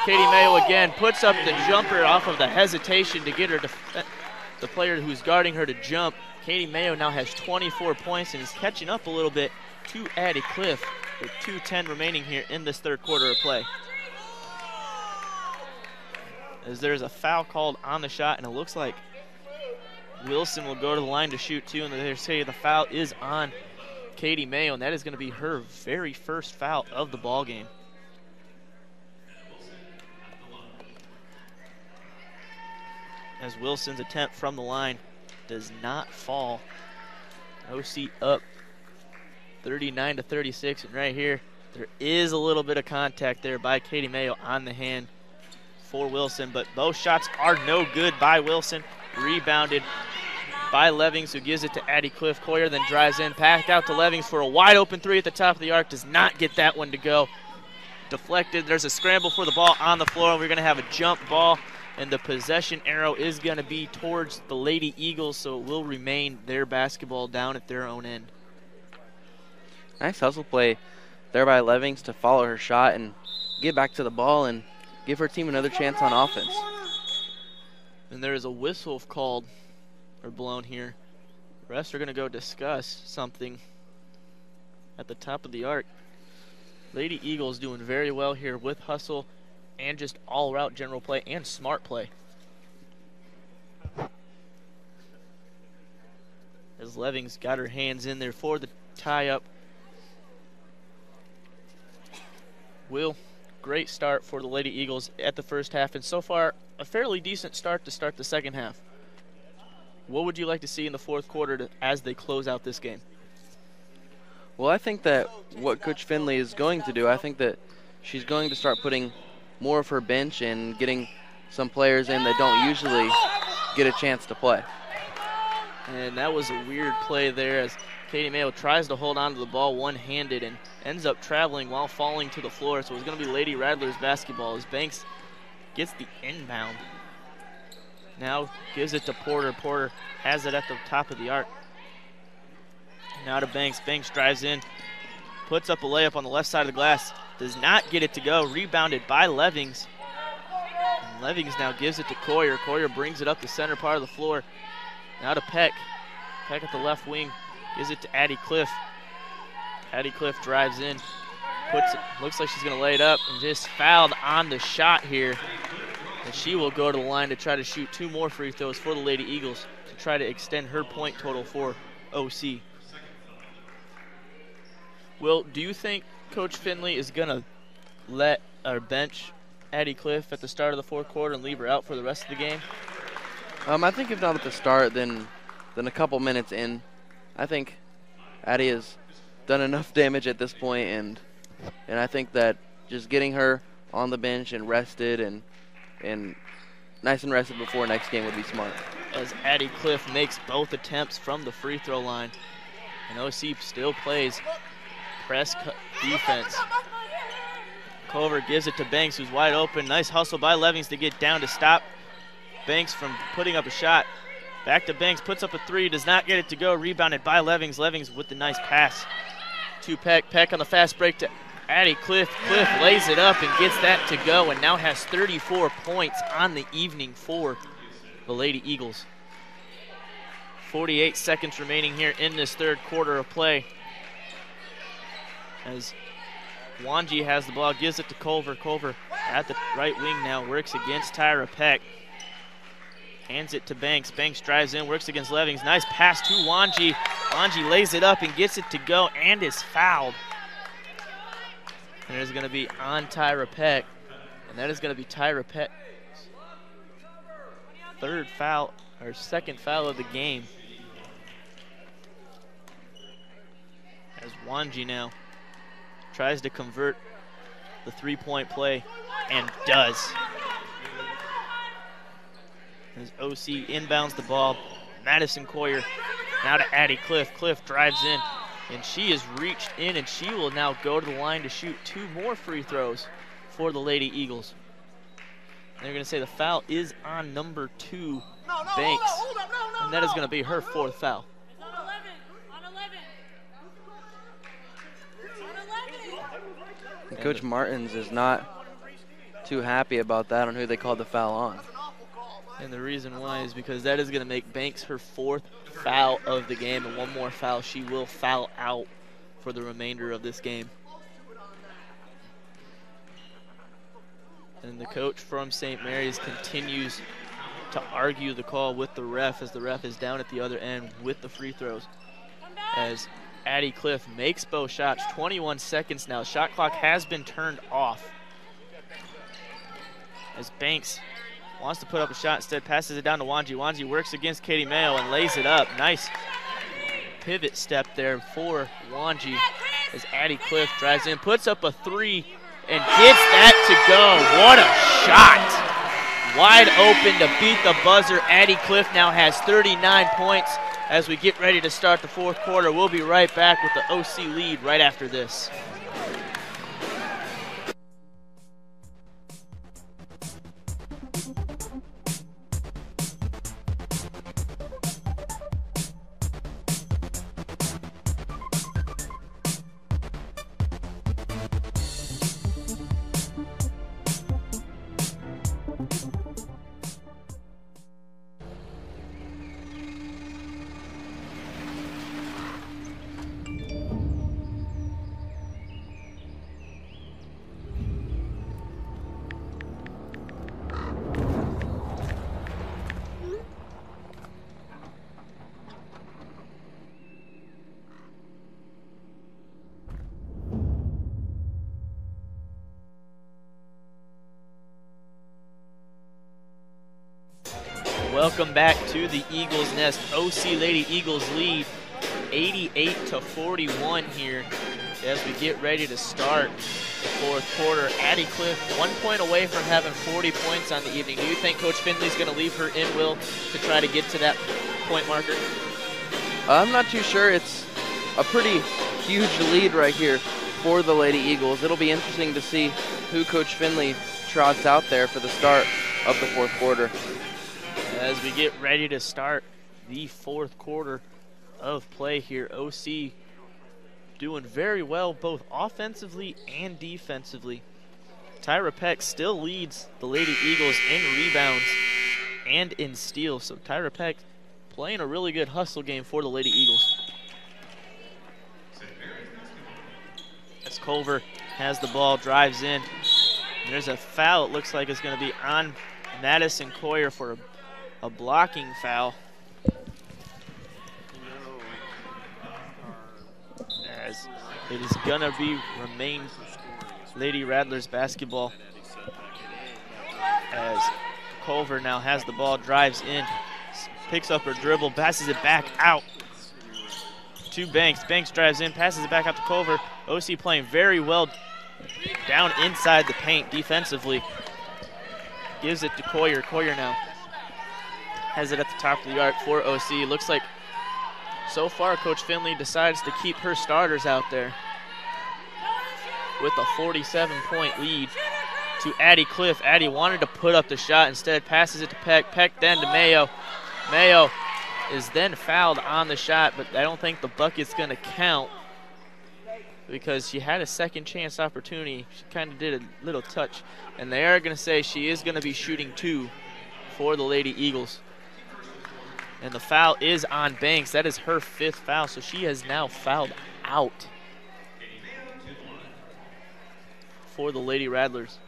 Katie Mayo again. Puts up the jumper off of the hesitation to get her the player who's guarding her to jump. Katie Mayo now has 24 points and is catching up a little bit to Addie Cliff with 2:10 remaining here in this third quarter of play. As there's a foul called on the shot, and it looks like Wilson will go to the line to shoot two, and they say the foul is on Katie Mayo, and that is going to be her very first foul of the ball game. As Wilson's attempt from the line does not fall. OC up 39-36, and right here there is a little bit of contact there by Katie Mayo on the hand for Wilson, but both shots are no good by Wilson. Rebounded by Levings, who gives it to Addie Cliff. Coyer then drives in, passed out to Levings for a wide open three at the top of the arc. Does not get that one to go. Deflected. There's a scramble for the ball on the floor, and we're going to have a jump ball, and the possession arrow is going to be towards the Lady Eagles, so it will remain their basketball down at their own end.
Nice hustle play there by Levings to follow her shot and get back to the ball and give her team another chance on offense.
And there is a whistle called or blown here. The refs are going to go discuss something at the top of the arc. Lady Eagles doing very well here with hustle and just all-route general play and smart play. As Levings got her hands in there for the tie-up. Will, great start for the Lady Eagles at the first half, and so far a fairly decent start to start the second half. What would you like to see in the fourth quarter as they close out this game?
Well, I think that what Coach Finley is going to do, I think that she's going to start putting more of her bench and getting some players in that don't usually get a chance to play.
And that was a weird play there as Katie Mayo tries to hold on to the ball one-handed and ends up traveling while falling to the floor. So it's going to be Lady Rattlers basketball as Banks gets the inbound. Now gives it to Porter. Porter has it at the top of the arc. Now to Banks. Banks drives in, puts up a layup on the left side of the glass. Does not get it to go. Rebounded by Levings. And Levings now gives it to Coyer. Coyer brings it up the center part of the floor. Now to Peck. Peck at the left wing. Gives it to Addie Cliff. Addie Cliff drives in. Puts it, looks like she's going to lay it up and just fouled on the shot here. And she will go to the line to try to shoot two more free throws for the Lady Eagles to try to extend her point total for OC. Will, do you think Coach Finley is going to let our bench Addie Cliff at the start of the fourth quarter and leave her out for the rest of the game?
I think if not at the start, then a couple minutes in. I think Addie has done enough damage at this point, and I think that just getting her on the bench and rested and nice and rested before next game would be smart.
As Addie Cliff makes both attempts from the free throw line, and OC still plays press defense. Culver gives it to Banks, who's wide open. Nice hustle by Levings to get down to stop Banks from putting up a shot. Back to Banks, puts up a three, does not get it to go. Rebounded by Levings. Levings with the nice pass to Peck. Peck on the fast break to Addie Cliff. Cliff lays it up and gets that to go, and now has 34 points on the evening for the Lady Eagles. 48 seconds remaining here in this third quarter of play. As Wanji has the ball, gives it to Culver. Culver at the right wing now, works against Tyra Peck. Hands it to Banks. Banks drives in, works against Levings. Nice pass to Wanji. Wanji lays it up and gets it to go and is fouled. And there's going to be on Tyra Peck. And that is going to be Tyra Peck's third foul, or second foul of the game. As Wanji now tries to convert the three-point play and does. As OC inbounds the ball, Madison Coyer now to Addie Cliff. Cliff drives in, and she has reached in, and she will now go to the line to shoot two more free throws for the Lady Eagles. And they're going to say the foul is on number 2, Banks, and that is going to be her fourth foul.
And Coach Martins is not too happy about that on who they called the foul on.
And the reason why is because that is going to make Banks her fourth foul of the game, and one more foul she will foul out for the remainder of this game. And the coach from St. Mary's continues to argue the call with the ref, as the ref is down at the other end with the free throws. As Addie Cliff makes both shots, 21 seconds now. Shot clock has been turned off. As Banks wants to put up a shot, instead passes it down to Wanji. Wanji works against Katie Mayo and lays it up. Nice pivot step there for Wanji as Addie Cliff drives in, puts up a three, and gets that to go. What a shot. Wide open to beat the buzzer. Addie Cliff now has 39 points as we get ready to start the fourth quarter. We'll be right back with the OC lead right after this. Welcome back to the Eagles Nest. OC Lady Eagles lead 88-41 here as we get ready to start the fourth quarter. Addie Cliff 1 point away from having 40 points on the evening. Do you think Coach Finley's going to leave her in, Will, to try to get to that point marker?
I'm not too sure. It's a pretty huge lead right here for the Lady Eagles. It'll be interesting to see who Coach Finley trots out there for the start of the fourth quarter.
As we get ready to start the fourth quarter of play here, OC doing very well both offensively and defensively. Tyra Peck still leads the Lady Eagles in rebounds and in steals. So Tyra Peck playing a really good hustle game for the Lady Eagles. As Culver has the ball, drives in. There's a foul. It looks like it's going to be on Madison Coyer for a blocking foul. As it is gonna remain Lady Rattlers basketball. as Culver now has the ball, drives in, picks up her dribble, passes it back out to Banks. Banks drives in, passes it back out to Culver. OC playing very well down inside the paint defensively. Gives it to Coyer. Coyer now has it at the top of the arc for OC. Looks like so far Coach Finley decides to keep her starters out there with a 47-point lead to Addie Cliff. Addie wanted to put up the shot, instead passes it to Peck. Peck then to Mayo. Mayo is then fouled on the shot, but I don't think the bucket's going to count because she had a second chance opportunity. She kind of did a little touch, and they are going to say she is going to be shooting 2 for the Lady Eagles. And the foul is on Banks. That is her 5th foul, so she has now fouled out for the Lady Rattlers.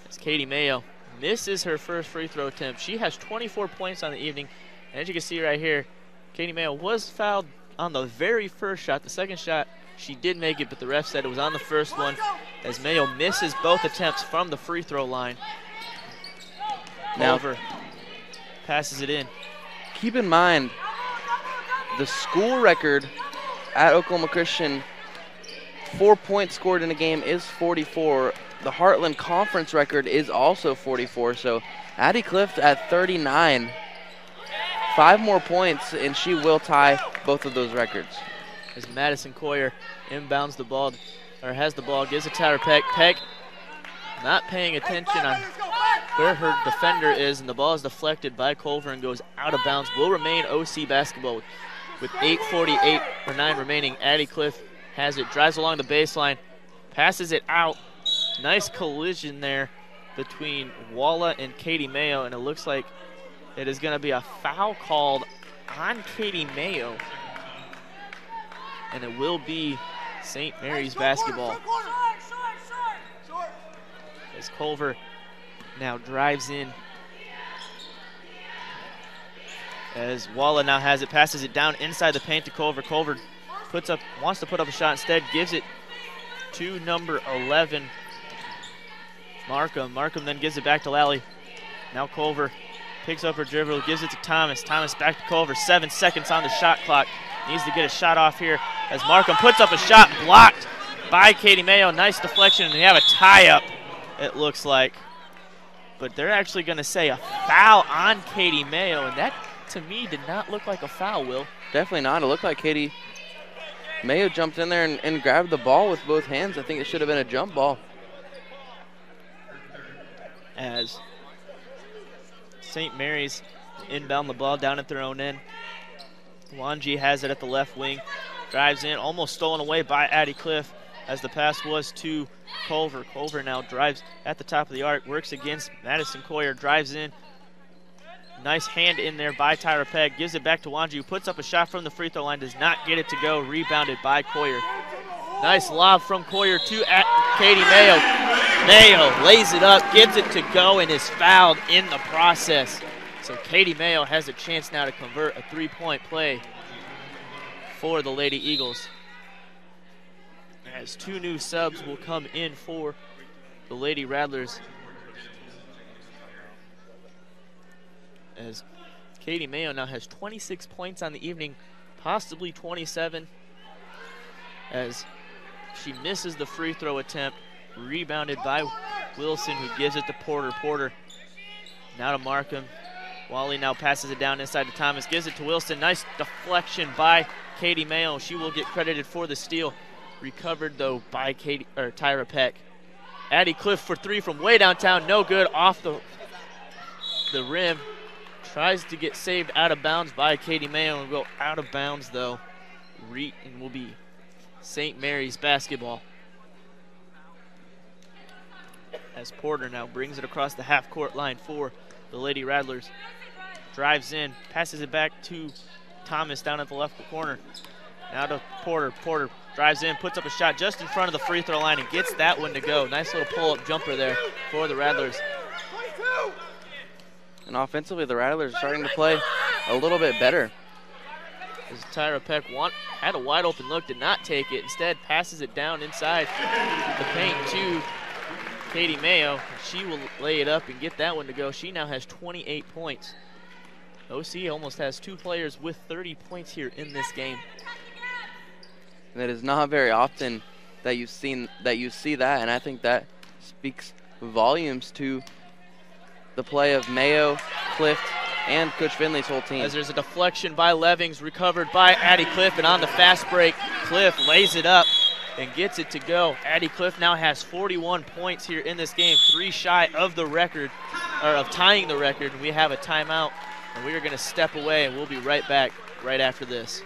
As Katie Mayo misses her first free throw attempt. She has 24 points on the evening. And as you can see right here, Katie Mayo was fouled on the very first shot. The second shot, she did make it, but the ref said it was on the first one, as Mayo misses both attempts from the free throw line. Culver passes it in.
Keep in mind, the school record at Oklahoma Christian, 4 points scored in a game is 44. The Heartland Conference record is also 44, so Addie Cliff at 39. 5 more points, and she will tie both of those records.
As Madison Coyer inbounds the ball, or has the ball, gives it to Tyra Peck. Peck not paying attention on where her defender is, and the ball is deflected by Culver and goes out of bounds. Will remain OC basketball with 8:49 remaining. Addie Cliff has it, drives along the baseline, passes it out. Nice collision there between Walla and Katie Mayo, and it looks like it is going to be a foul called on Katie Mayo, and it will be St. Mary's basketball. As Culver now drives in, as Walla now has it, passes it down inside the paint to Culver. Culver wants to put up a shot, instead gives it to number 11, Markham. Markham then gives it back to Lally. Now Culver picks up her dribble, gives it to Thomas. Thomas back to Culver. 7 seconds on the shot clock. Needs to get a shot off here as Markham puts up a shot, blocked by Katie Mayo. Nice deflection, and they have a tie-up, it looks like. But they're actually going to say a foul on Katie Mayo, and that, to me, did not look like a foul, Will.
Definitely not. It looked like Katie Mayo jumped in there and grabbed the ball with both hands. I think it should have been a jump ball.
As St. Mary's inbound the ball down at their own end. Wanji has it at the left wing. Drives in, almost stolen away by Addie Cliff as the pass was to Culver. Culver now drives at the top of the arc, works against Madison Coyer, drives in. Nice hand in there by Tyra Peck. Gives it back to Wanji, who puts up a shot from the free throw line, does not get it to go. Rebounded by Coyer. Nice lob from Coyer to Katie Mayo. Mayo lays it up, gets it to go, and is fouled in the process. So Katie Mayo has a chance now to convert a 3-point play for the Lady Eagles, as 2 new subs will come in for the Lady Rattlers. As Katie Mayo now has 26 points on the evening, possibly 27, as she misses the free throw attempt, rebounded by Wilson, who gives it to Porter. Porter now to Markham. Wally now passes it down inside to Thomas, gives it to Wilson. Nice deflection by Katie Mayo. She will get credited for the steal. Recovered, though, by Tyra Peck. Addie Cliff for 3 from way downtown. No good, off the rim. Tries to get saved out of bounds by Katie Mayo and go out of bounds, though. And will be St. Mary's basketball. As Porter now brings it across the half-court line for the Lady Rattlers. Drives in, passes it back to Thomas down at the left corner. Now to Porter. Porter drives in, puts up a shot just in front of the free throw line and gets that one to go. Nice little pull-up jumper there for the Rattlers.
And offensively, the Rattlers are starting to play a little bit better.
As Tyra Peck had a wide open look, did not take it. Instead, passes it down inside the paint to Katie Mayo. She will lay it up and get that one to go. She now has 28 points. OC almost has 2 players with 30 points here in this game.
And it is not very often that you see that, and I think that speaks volumes to the play of Mayo, Clift, and Coach Finley's whole team.
As there's a deflection by Levings, recovered by Addie Clift, and on the fast break, Clift lays it up and gets it to go. Addie Clift now has 41 points here in this game, 3 shy of the record, or of tying the record. We have a timeout, and we are going to step away, and we'll be right back right after this.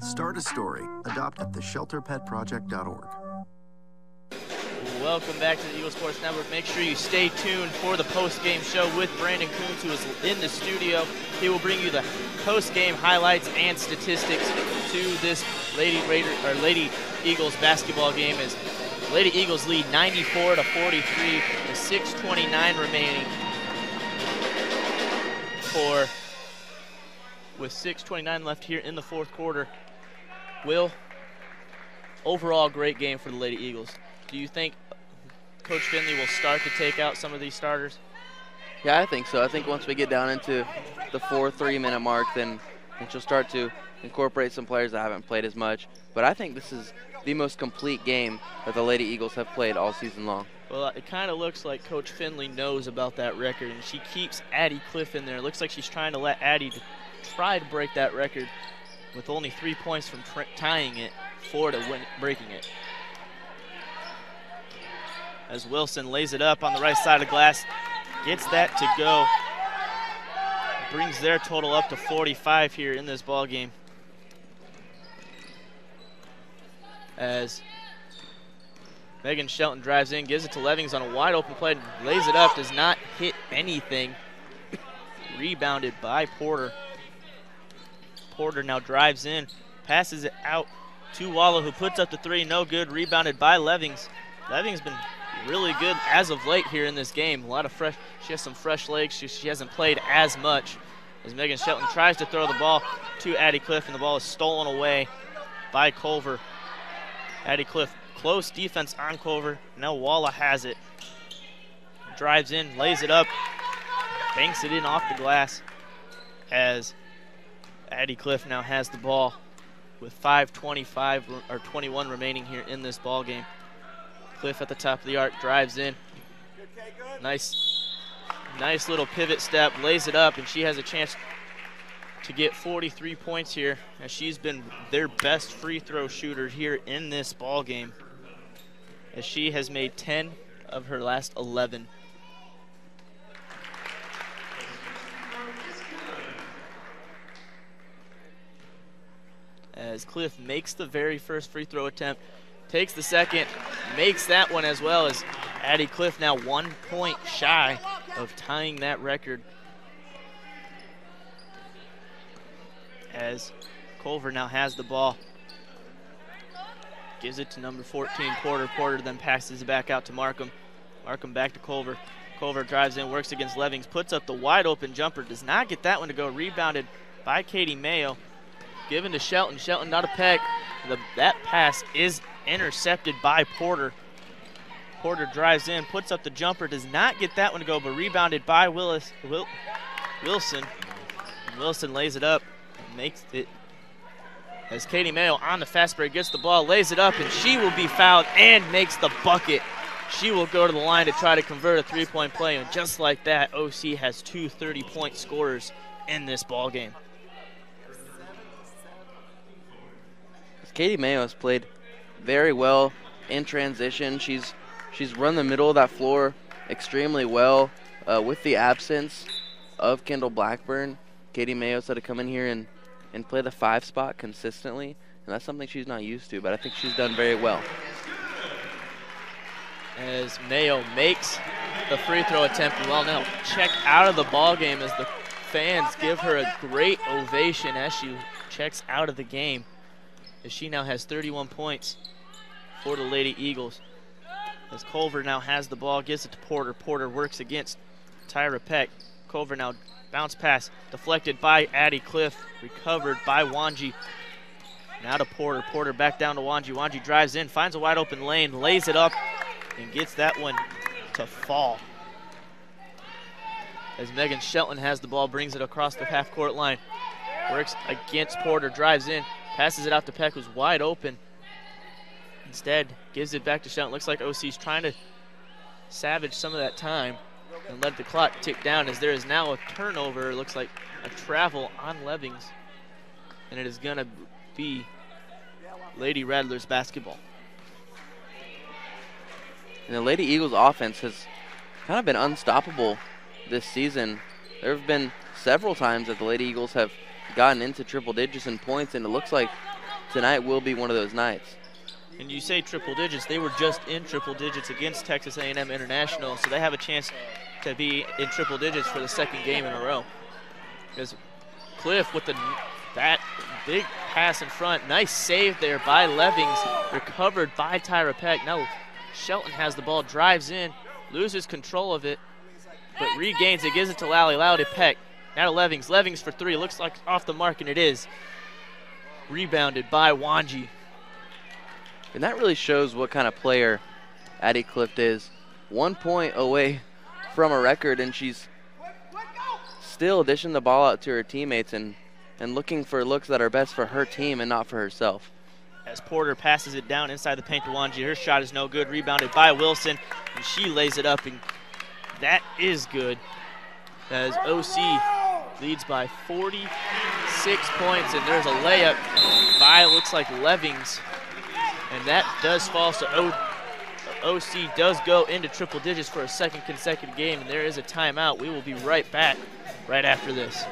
Start a story. Adopt at theshelterpetproject.org.
Welcome back to the Eagle Sports Network. Make sure you stay tuned for the post-game show with Brandon Coons, who is in the studio. He will bring you the post-game highlights and statistics to this Lady Eagles basketball game, as Lady Eagles lead 94-43 with 6:29 remaining with 6:29 left here in the fourth quarter. Will, overall great game for the Lady Eagles. Do you think Coach Finley will start to take out some of these starters?
Yeah, I think so. I think once we get down into the 4-3-minute mark, then she'll start to incorporate some players that haven't played as much. But I think this is the most complete game that the Lady Eagles have played all season long.
Well, it kind of looks like Coach Finley knows about that record, and she keeps Addie Cliff in there. It looks like she's trying to let Addie try to break that record with only 3 points from tying it, 4 to breaking it. As Wilson lays it up on the right side of the glass, gets that to go. Brings their total up to 45 here in this ball game. As Megan Shelton drives in, gives it to Levings on a wide open play, lays it up, does not hit anything. Rebounded by Porter. Porter now drives in, passes it out to Walla, who puts up the 3, no good. Rebounded by Levings. Levings been really good as of late here in this game. She has some fresh legs. She hasn't played as much. As Megan Shelton tries to throw the ball to Addie Cliff, and the ball is stolen away by Culver. Addie Cliff, close defense on Culver. Now Walla has it. Drives in, lays it up, banks it in off the glass, as Addie Cliff now has the ball with 5:21 remaining here in this ball game. Cliff at the top of the arc, drives in. Nice little pivot step, lays it up, and she has a chance to get 43 points here, as she's been their best free throw shooter here in this ball game, as she has made 10 of her last 11. As Cliff makes the very first free throw attempt, takes the second, makes that one as well, as Addie Cliff now 1 point shy of tying that record. As Culver now has the ball. Gives it to number 14, Porter. Porter then passes it back out to Markham. Markham back to Culver. Culver drives in, works against Levings, puts up the wide open jumper, does not get that one to go. Rebounded by Katie Mayo. Given to Shelton. Shelton not a peck. That pass is intercepted by Porter. Porter drives in, puts up the jumper, does not get that one to go, but rebounded by Wilson. Wilson lays it up, makes it. As Katie Mayo on the fast break gets the ball, lays it up, and she will be fouled and makes the bucket. She will go to the line to try to convert a three-point play, and just like that, OC has 2 30-point scorers in this ball game.
Katie Mayo has played very well in transition. She's run the middle of that floor extremely well with the absence of Kendall Blackburn. Katie Mayo's had to come in here and play the 5 spot consistently, and that's something she's not used to, but I think she's done very well.
As Mayo makes the free throw attempt, well, now checked out of the ball game as the fans give her a great ovation as she checks out of the game, as she now has 31 points for the Lady Eagles. As Culver now has the ball, gives it to Porter. Porter works against Tyra Peck. Culver now bounce pass, deflected by Addie Cliff, recovered by Wanji. Now to Porter. Porter back down to Wanji. Wanji drives in, finds a wide open lane, lays it up, and gets that one to fall. As Megan Shelton has the ball, brings it across the half-court line. Works against Porter, drives in, passes it out to Peck, who's wide open. Instead, gives it back to Shelton. Looks like OC's trying to savage some of that time and let the clock tick down, as there is now a turnover. It looks like a travel on Levings, and it is going to be Lady Rattlers basketball.
And the Lady Eagles offense has kind of been unstoppable this season. There have been several times that the Lady Eagles have gotten into triple digits in points, and it looks like tonight will be one of those nights.
And you say triple digits, they were just in triple digits against Texas A&M International, so they have a chance to be in triple digits for the second game in a row. Because Cliff with that big pass in front, nice save there by Levings, recovered by Tyra Peck. Now Shelton has the ball, drives in, loses control of it, but regains it, gives it to Lally. Lally to Peck. Now to Levings. Levings for three. Looks like off the mark, and it is. Rebounded by Wanji.
And that really shows what kind of player Addie Clift is. 1 point away from a record, and she's still dishing the ball out to her teammates and looking for looks that are best for her team and not for herself.
As Porter passes it down inside the paint to Wanji, her shot is no good. Rebounded by Wilson, and she lays it up, and that is good. As OC leads by 46 points, and there's a layup by, looks like, Levings. And that does fall, so OC does go into triple digits for a second consecutive game, and there is a timeout. We will be right back right after this.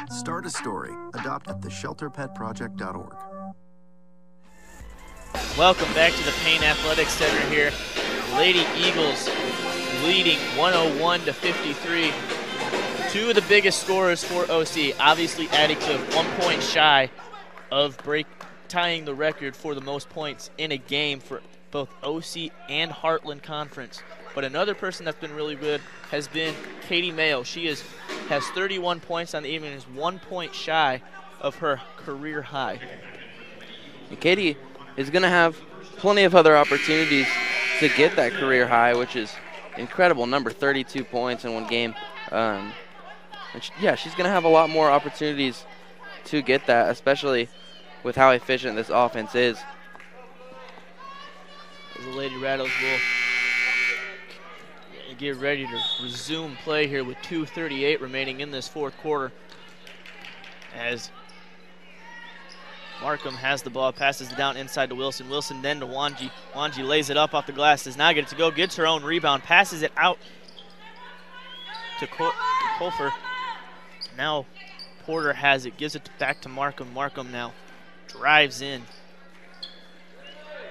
Start a story. Adopt at theshelterpetproject.org.
Welcome back to the Payne Athletics Center here. Lady Eagles leading 101-53. Two of the biggest scorers for OC. Obviously, Addie Cliff 1 point shy of tying the record for the most points in a game for both OC and Heartland Conference. But another person that's been really good has been Katie Mayo. She has 31 points on the evening and is 1 point shy of her career high.
And Katie is going to have plenty of other opportunities to get that career high, which is incredible number, 32 points in one game. She's going to have a lot more opportunities to get that, especially with how efficient this offense is.
As the Lady Rattles will get ready to resume play here with 2:38 remaining in this fourth quarter. As Markham has the ball, passes it down inside to Wilson. Wilson then to Wanji. Wanji lays it up off the glass, does not get it to go, gets her own rebound, passes it out to Colfer. Now Porter has it, gives it back to Markham. Markham now drives in.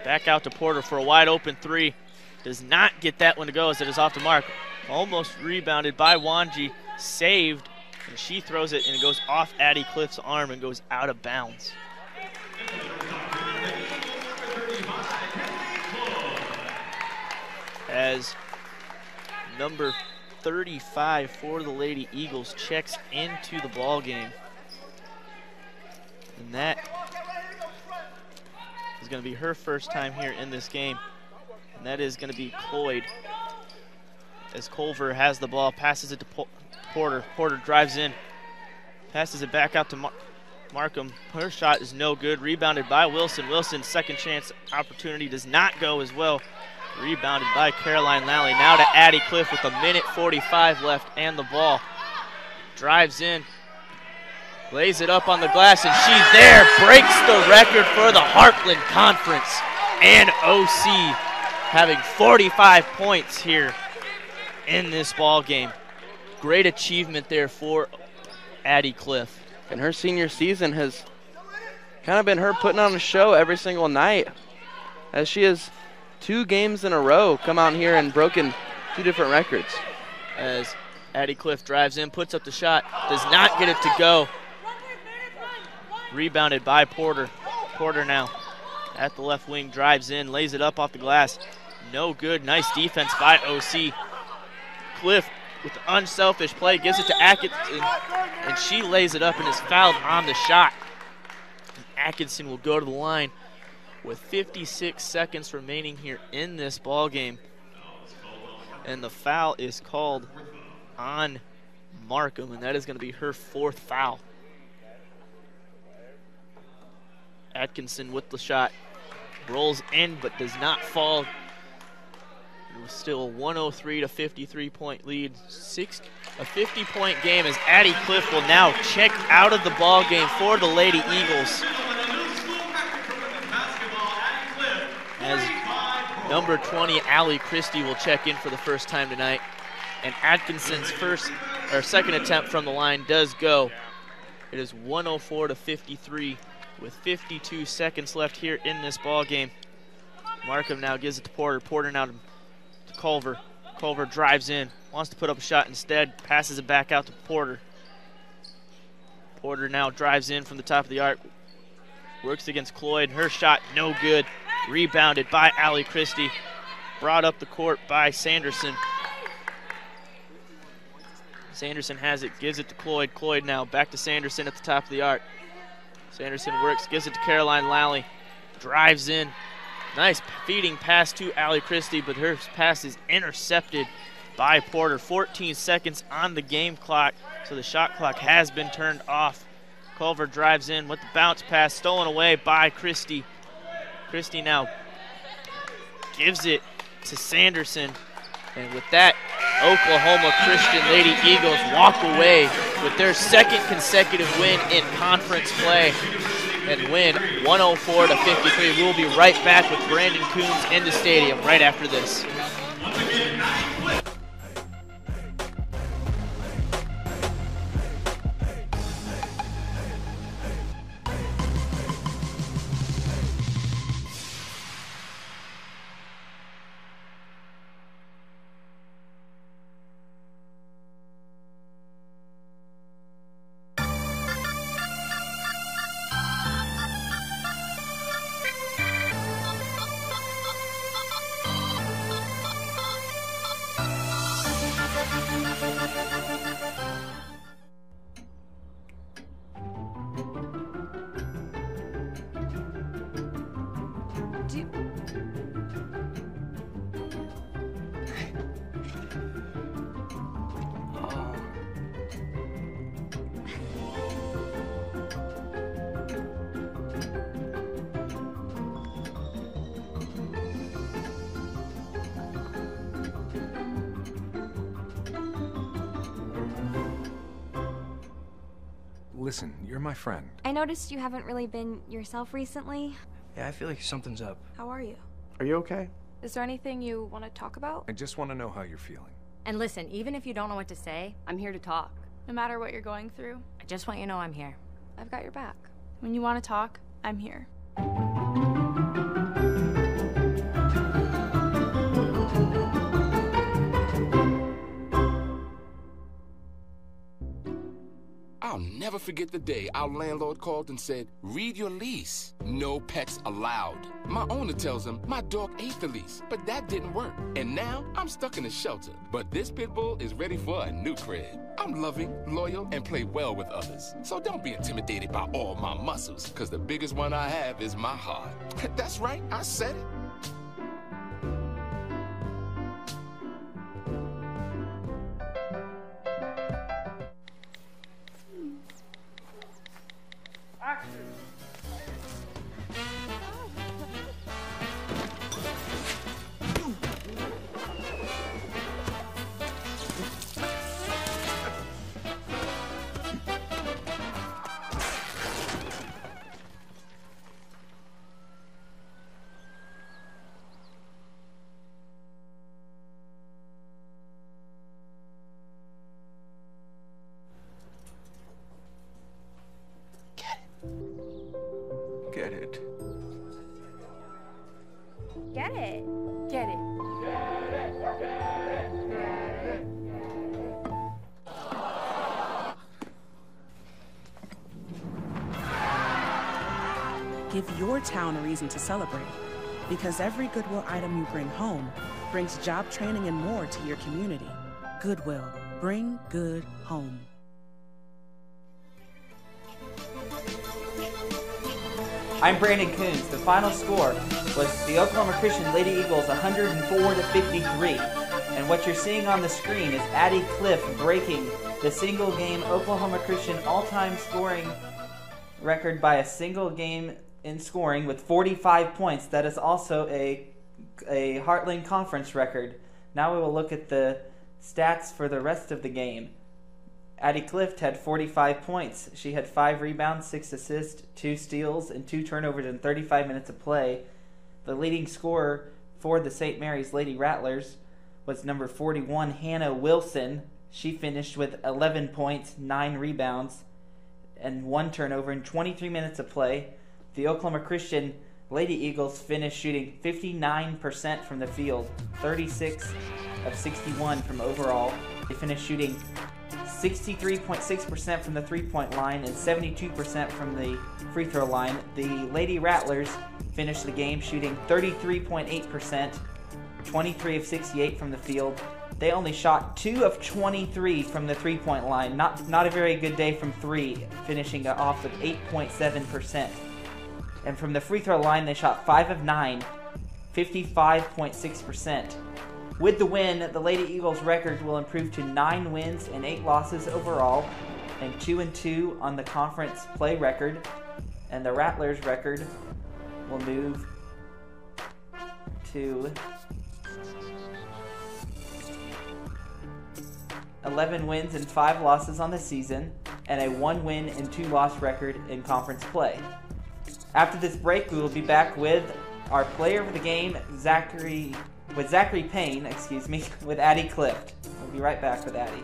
Back out to Porter for a wide open three. Does not get that one to go as it is off the mark. Almost rebounded by Wanji, saved, and she throws it and it goes off Addie Cliff's arm and goes out of bounds. As number 35 for the Lady Eagles checks into the ball game. And that is going to be her first time here in this game. And that is going to be Cloyd. as Culver has the ball, passes it to Porter. Porter drives in, passes it back out to Markham. Her shot is no good. Rebounded by Wilson. Wilson's second chance opportunity does not go as well. Rebounded by Caroline Lally. Now to Addie Cliff with 1:45 left and the ball. Drives in, lays it up on the glass, and she's there. Breaks the record for the Heartland Conference. And OC having 45 points here in this ball game. Great achievement there for Addie Cliff.
And her senior season has kind of been her putting on a show every single night, as she has 2 games in a row come out here and broken 2 different records.
As Addie Cliff drives in, puts up the shot, does not get it to go. Rebounded by Porter. Porter now at the left wing, drives in, lays it up off the glass. No good. Nice defense by OC. Cliff with the unselfish play, gives it to Atkinson, and she lays it up and is fouled on the shot. And Atkinson will go to the line with 56 seconds remaining here in this ball game. And the foul is called on Markham, and that is going to be her 4th foul. Atkinson with the shot, rolls in but does not fall. It was still a 103 to 53 point lead. A 50-point game as Addie Cliff will now check out of the ball game for the Lady Eagles. As number 20, Allie Christie, will check in for the first time tonight. And Atkinson's second attempt from the line does go. It is 104 to 53 with 52 seconds left here in this ball game. Markham now gives it to Porter. Porter now to Culver. Culver drives in, wants to put up a shot instead, passes it back out to Porter. Porter now drives in from the top of the arc, works against Cloyd. Her shot no good. Rebounded by Allie Christie. Brought up the court by Sanderson. Sanderson has it, gives it to Cloyd. Cloyd now back to Sanderson at the top of the arc. Sanderson works, gives it to Caroline Lally. Drives in. Nice feeding pass to Allie Christie, but her pass is intercepted by Porter. 14 seconds on the game clock, so the shot clock has been turned off. Culver drives in with the bounce pass, stolen away by Christie. Christie now gives it to Sanderson. And with that, Oklahoma Christian Lady Eagles walk away with their 2nd consecutive win in conference play and win 104 to 53. We will be right back with Brandon Coons in the stadium right after this.
Listen, you're my friend.
I noticed you haven't really been yourself recently.
Yeah, I feel like something's up.
How are you?
Are you okay?
Is there anything you want to talk about?
I just want to know how you're feeling.
And listen, even if you don't know what to say, I'm here to talk.
No matter what you're going through,
I just want you to know I'm here.
I've got your back.
When you want to talk, I'm here.
I'll never forget the day our landlord called and said, read your lease. No pets allowed. My owner tells him my dog ate the lease, but that didn't work. And now I'm stuck in a shelter. But this pit bull is ready for a new crib. I'm loving, loyal, and play well with others. So don't be intimidated by all my muscles, because the biggest one I have is my heart. That's right, I said it.
Get it.
Get it. Get it.
Give your town a reason to celebrate, because every Goodwill item you bring home brings job training and more to your community. Goodwill. Bring good home.
I'm Brandon Coons. The final score was the Oklahoma Christian Lady Eagles 104-53. And what you're seeing on the screen is Addie Cliff breaking the single game Oklahoma Christian all-time scoring record by a single game in scoring with 45 points. That is also a Heartland Conference record. Now we will look at the stats for the rest of the game. Addie Clift had 45 points. She had 5 rebounds, 6 assists, 2 steals, and 2 turnovers in 35 minutes of play. The leading scorer for the St. Mary's Lady Rattlers was number 41, Hannah Wilson. She finished with 11 points, 9 rebounds, and 1 turnover in 23 minutes of play. The Oklahoma Christian Lady Eagles finished shooting 59% from the field, 36 of 61 from overall. They finished shooting 63.6% from the three-point line and 72% from the free throw line. The Lady Rattlers finished the game shooting 33.8%, 23 of 68 from the field. They only shot 2 of 23 from the three-point line. Not a very good day from 3, finishing off with 8.7%. And from the free throw line, they shot 5 of 9, 55.6%. With the win, the Lady Eagles record will improve to 9 wins and 8 losses overall, and 2-2 on the conference play record. And the Rattlers record will move to 11 wins and 5 losses on the season, and a 1 win and 2 loss record in conference play. After this break, we will be back with our player of the game, Zachary Payne, with Addie Clift. We'll be right back with Addie.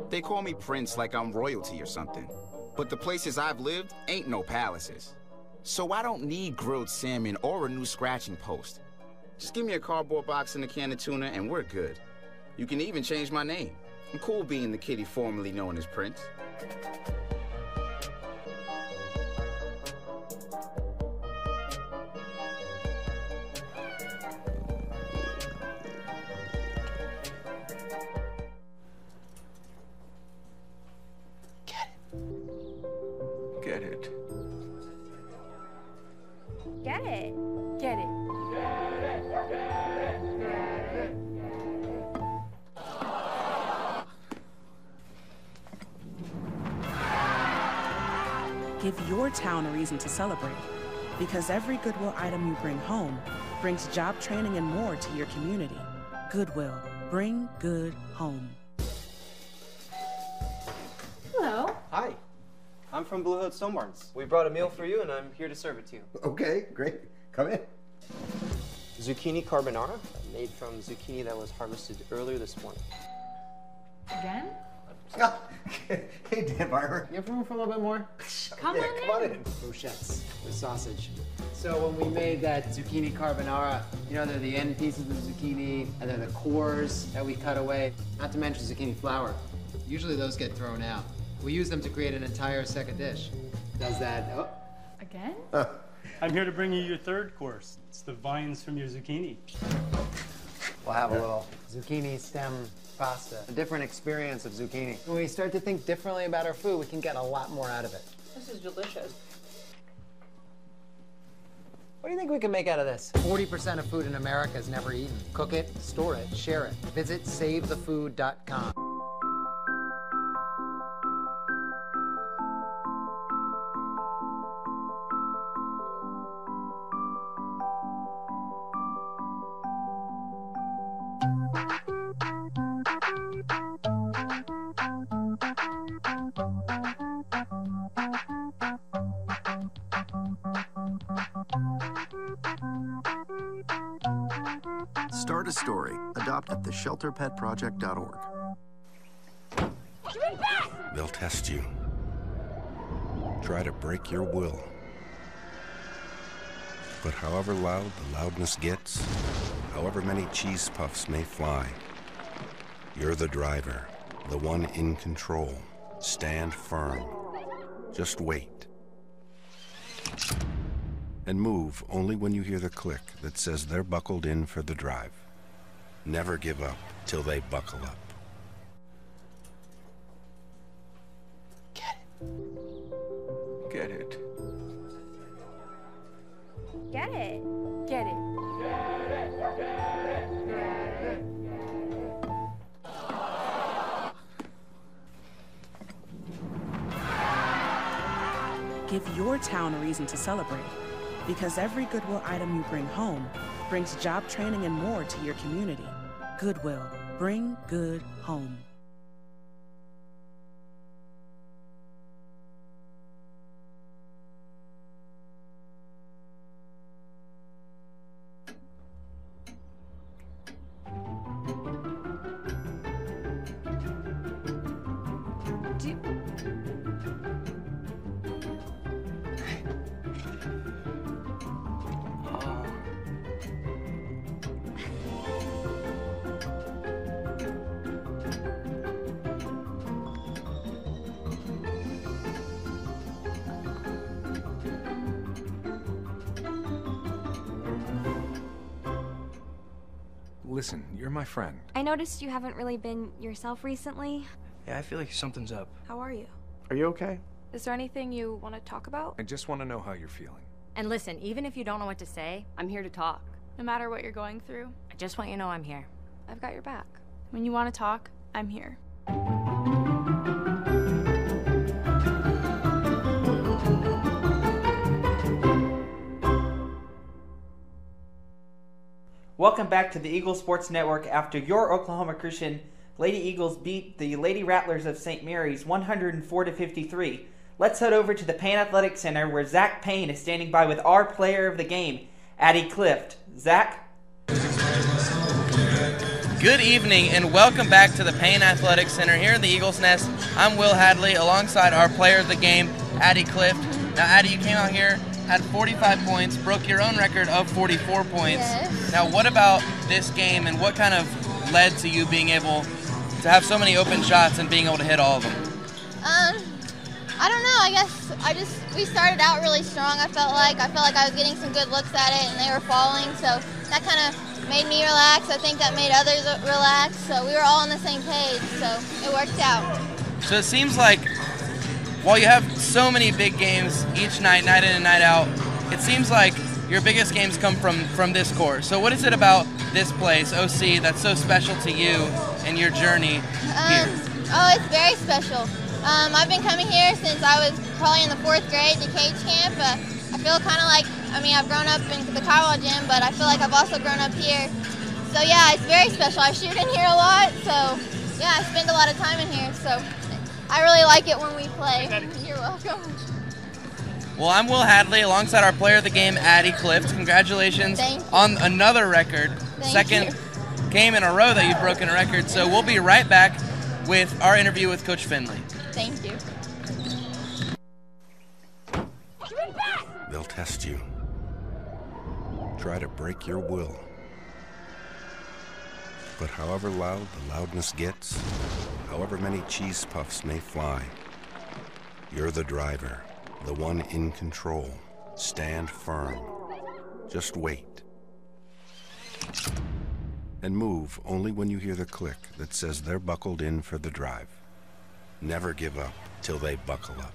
They call me Prince like I'm royalty or something. But the places I've lived ain't no palaces. So I don't need grilled salmon or a new scratching post. Just give me a cardboard box and a can of tuna and we're good. You can even change my name. I'm cool being the kitty formerly known as Prince.
Get it.
Get it. Get it.
Give your town a reason to celebrate, because every Goodwill item you bring home brings job training and more to your community. Goodwill. Bring good home.
Hello.
Hi. I'm from Blue Hood Stone Barns. We brought a meal for you, and I'm here to serve it to you.
Okay, great. Come in.
Zucchini carbonara, made from zucchini that was harvested earlier this morning.
Again?
Hey, Dan Barber.
You have room for a little bit more?
Come on in.
Brochettes with sausage. So when we made that zucchini carbonara, you know, they're the end pieces of the zucchini, and they're the cores that we cut away, not to mention zucchini flower. Usually those get thrown out. We use them to create an entire second dish. Does that... Oh.
Again?
I'm here to bring you your third course. It's the vines from your zucchini.
We'll have a little zucchini stem pasta. A different experience of zucchini. When we start to think differently about our food, we can get a lot more out of it.
This is delicious.
What do you think we can make out of this? 40% of food in America is never eaten. Cook it, store it, share it. Visit SaveTheFood.com.
Start a story. Adopt at theshelterpetproject.org.
They'll test you. Try to break your will. But however loud the loudness gets, however many cheese puffs may fly, you're the driver, the one in control. Stand firm. Just wait. And move only when you hear the click that says they're buckled in for the drive. Never give up till they buckle up.
Get it.
Get it. Get it.
Give your town a reason to celebrate, because every Goodwill item you bring home brings job training and more to your community. Goodwill. Bring good home.
Listen, you're my friend.
I noticed you haven't really been yourself recently.
Yeah, I feel like something's up.
How are you?
Are you okay?
Is there anything you want to talk about?
I just want to know how you're feeling.
And listen, even if you don't know what to say, I'm here to talk.
No matter what you're going through,
I just want you to know I'm here.
I've got your back.
when you want to talk, I'm here.
Welcome back to the Eagle Sports Network. After your Oklahoma Christian Lady Eagles beat the Lady Rattlers of St. Mary's 104-53, let's head over to the Payne Athletic Center where Zach Payne is standing by with our player of the game, Addie Clift. Zach?
Good evening and welcome back to the Payne Athletic Center here in the Eagles Nest. I'm Will Hadley alongside our player of the game, Addie Clift. Now Addie, you came out here, had 45 points, broke your own record of 44 points.
Yes.
Now what about this game and what kind of led to you being able to have so many open shots and being able to hit all of them?
I don't know. I guess we started out really strong. I felt like I was getting some good looks at it and they were falling, so that kind of made me relax. I think that made others relax, so we were all on the same page, so it worked out.
So it seems like while you have so many big games each night, night in and night out, it seems like your biggest games come from this course. So what is it about this place, OC, that's so special to you and your journey here?
Oh, it's very special. I've been coming here since I was probably in the 4th grade to Cage Camp. I feel kind of like, I've grown up in the Kiowa gym, but I feel like I've also grown up here. So yeah, it's very special. I shoot in here a lot, so yeah, I spend a lot of time in here. So I really like it when we play. You're welcome.
Well, I'm Will Hadley alongside our player of the game, Addie Clift. Congratulations on another record. Second game in a row that you've broken a record. So we'll be right back with our interview with Coach Finley.
Thank you.
They'll test you. Try to break your will. But however loud the loudness gets, however many cheese puffs may fly, you're the driver, the one in control. Stand firm. Just wait. And move only when you hear the click that says they're buckled in for the drive. Never give up till they buckle up.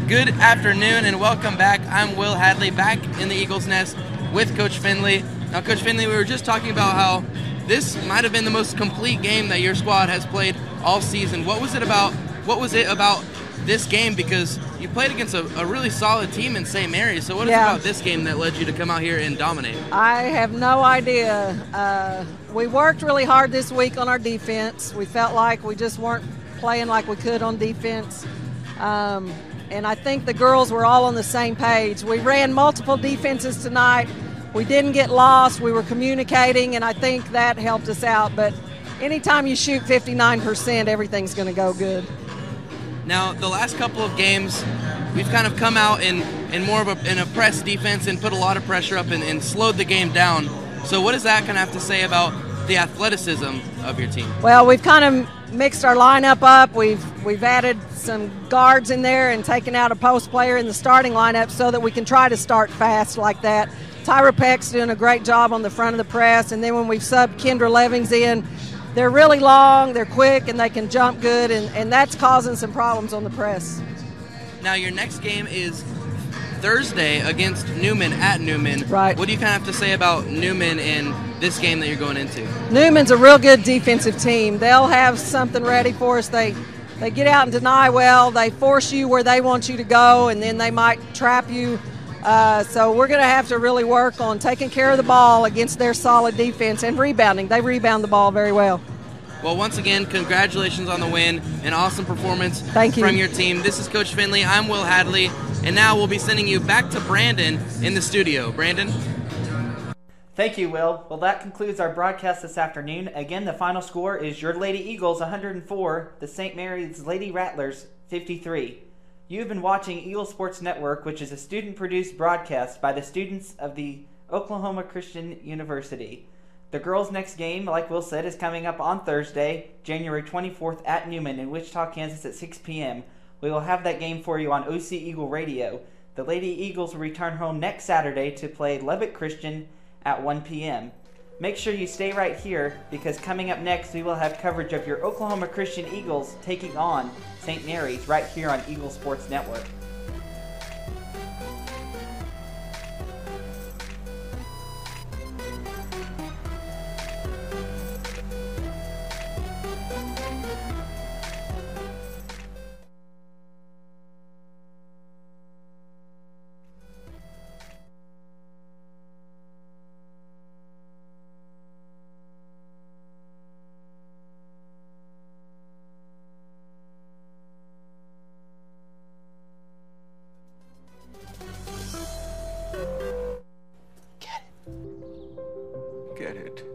Good afternoon and welcome back. I'm Will Hadley back in the Eagles Nest with Coach Finley. Now, Coach Finley, we were just talking about how this might have been the most complete game that your squad has played all season. What was it about this game? Because you played against a really solid team in St. Mary's. So what is it about this game that led you to come out here and dominate?
I have no idea. We worked really hard this week on our defense. We felt like we just weren't playing like we could on defense. And I think the girls were all on the same page. We ran multiple defenses tonight. We didn't get lost. We were communicating, and I think that helped us out. But anytime you shoot 59%, everything's going to go good.
Now, the last couple of games, we've kind of come out in more of a press defense and put a lot of pressure up and slowed the game down. So what does that kind of have to say about the athleticism of your team?
Well, we've kind of mixed our lineup up. We've added some guards in there and taken out a post player in the starting lineup so that we can try to start fast like that. Tyra Peck's doing a great job on the front of the press, and then when we've subbed Kendra Levings in, they're really long, they're quick, and they can jump good, and that's causing some problems on the press.
Now, your next game is Thursday against Newman at Newman.
Right.
What do you kind of have to say about Newman in this game that you're going into?
Newman's a real good defensive team. They'll have something ready for us. They get out and deny well. They force you where they want you to go, and then they might trap you. So we're going to have to really work on taking care of the ball against their solid defense and rebounding. They rebound the ball very well.
Well, once again, congratulations on the win. An awesome performance
Thank you.
from your team. This is Coach Finley. I'm Will Hadley. And now we'll be sending you back to Brandon in the studio. Brandon?
Thank you, Will. Well, that concludes our broadcast this afternoon. Again, the final score is your Lady Eagles 104, the St. Mary's Lady Rattlers 53. You've been watching Eagle Sports Network, which is a student-produced broadcast by the students of the Oklahoma Christian University. The girls' next game, like Will said, is coming up on Thursday, January 24th at Newman in Wichita, Kansas at 6 p.m. We will have that game for you on OC Eagle Radio. The Lady Eagles will return home next Saturday to play Lubbock Christian at 1 p.m. Make sure you stay right here, because coming up next we will have coverage of your Oklahoma Christian Eagles taking on St. Mary's right here on Eagle Sports Network.
Get it.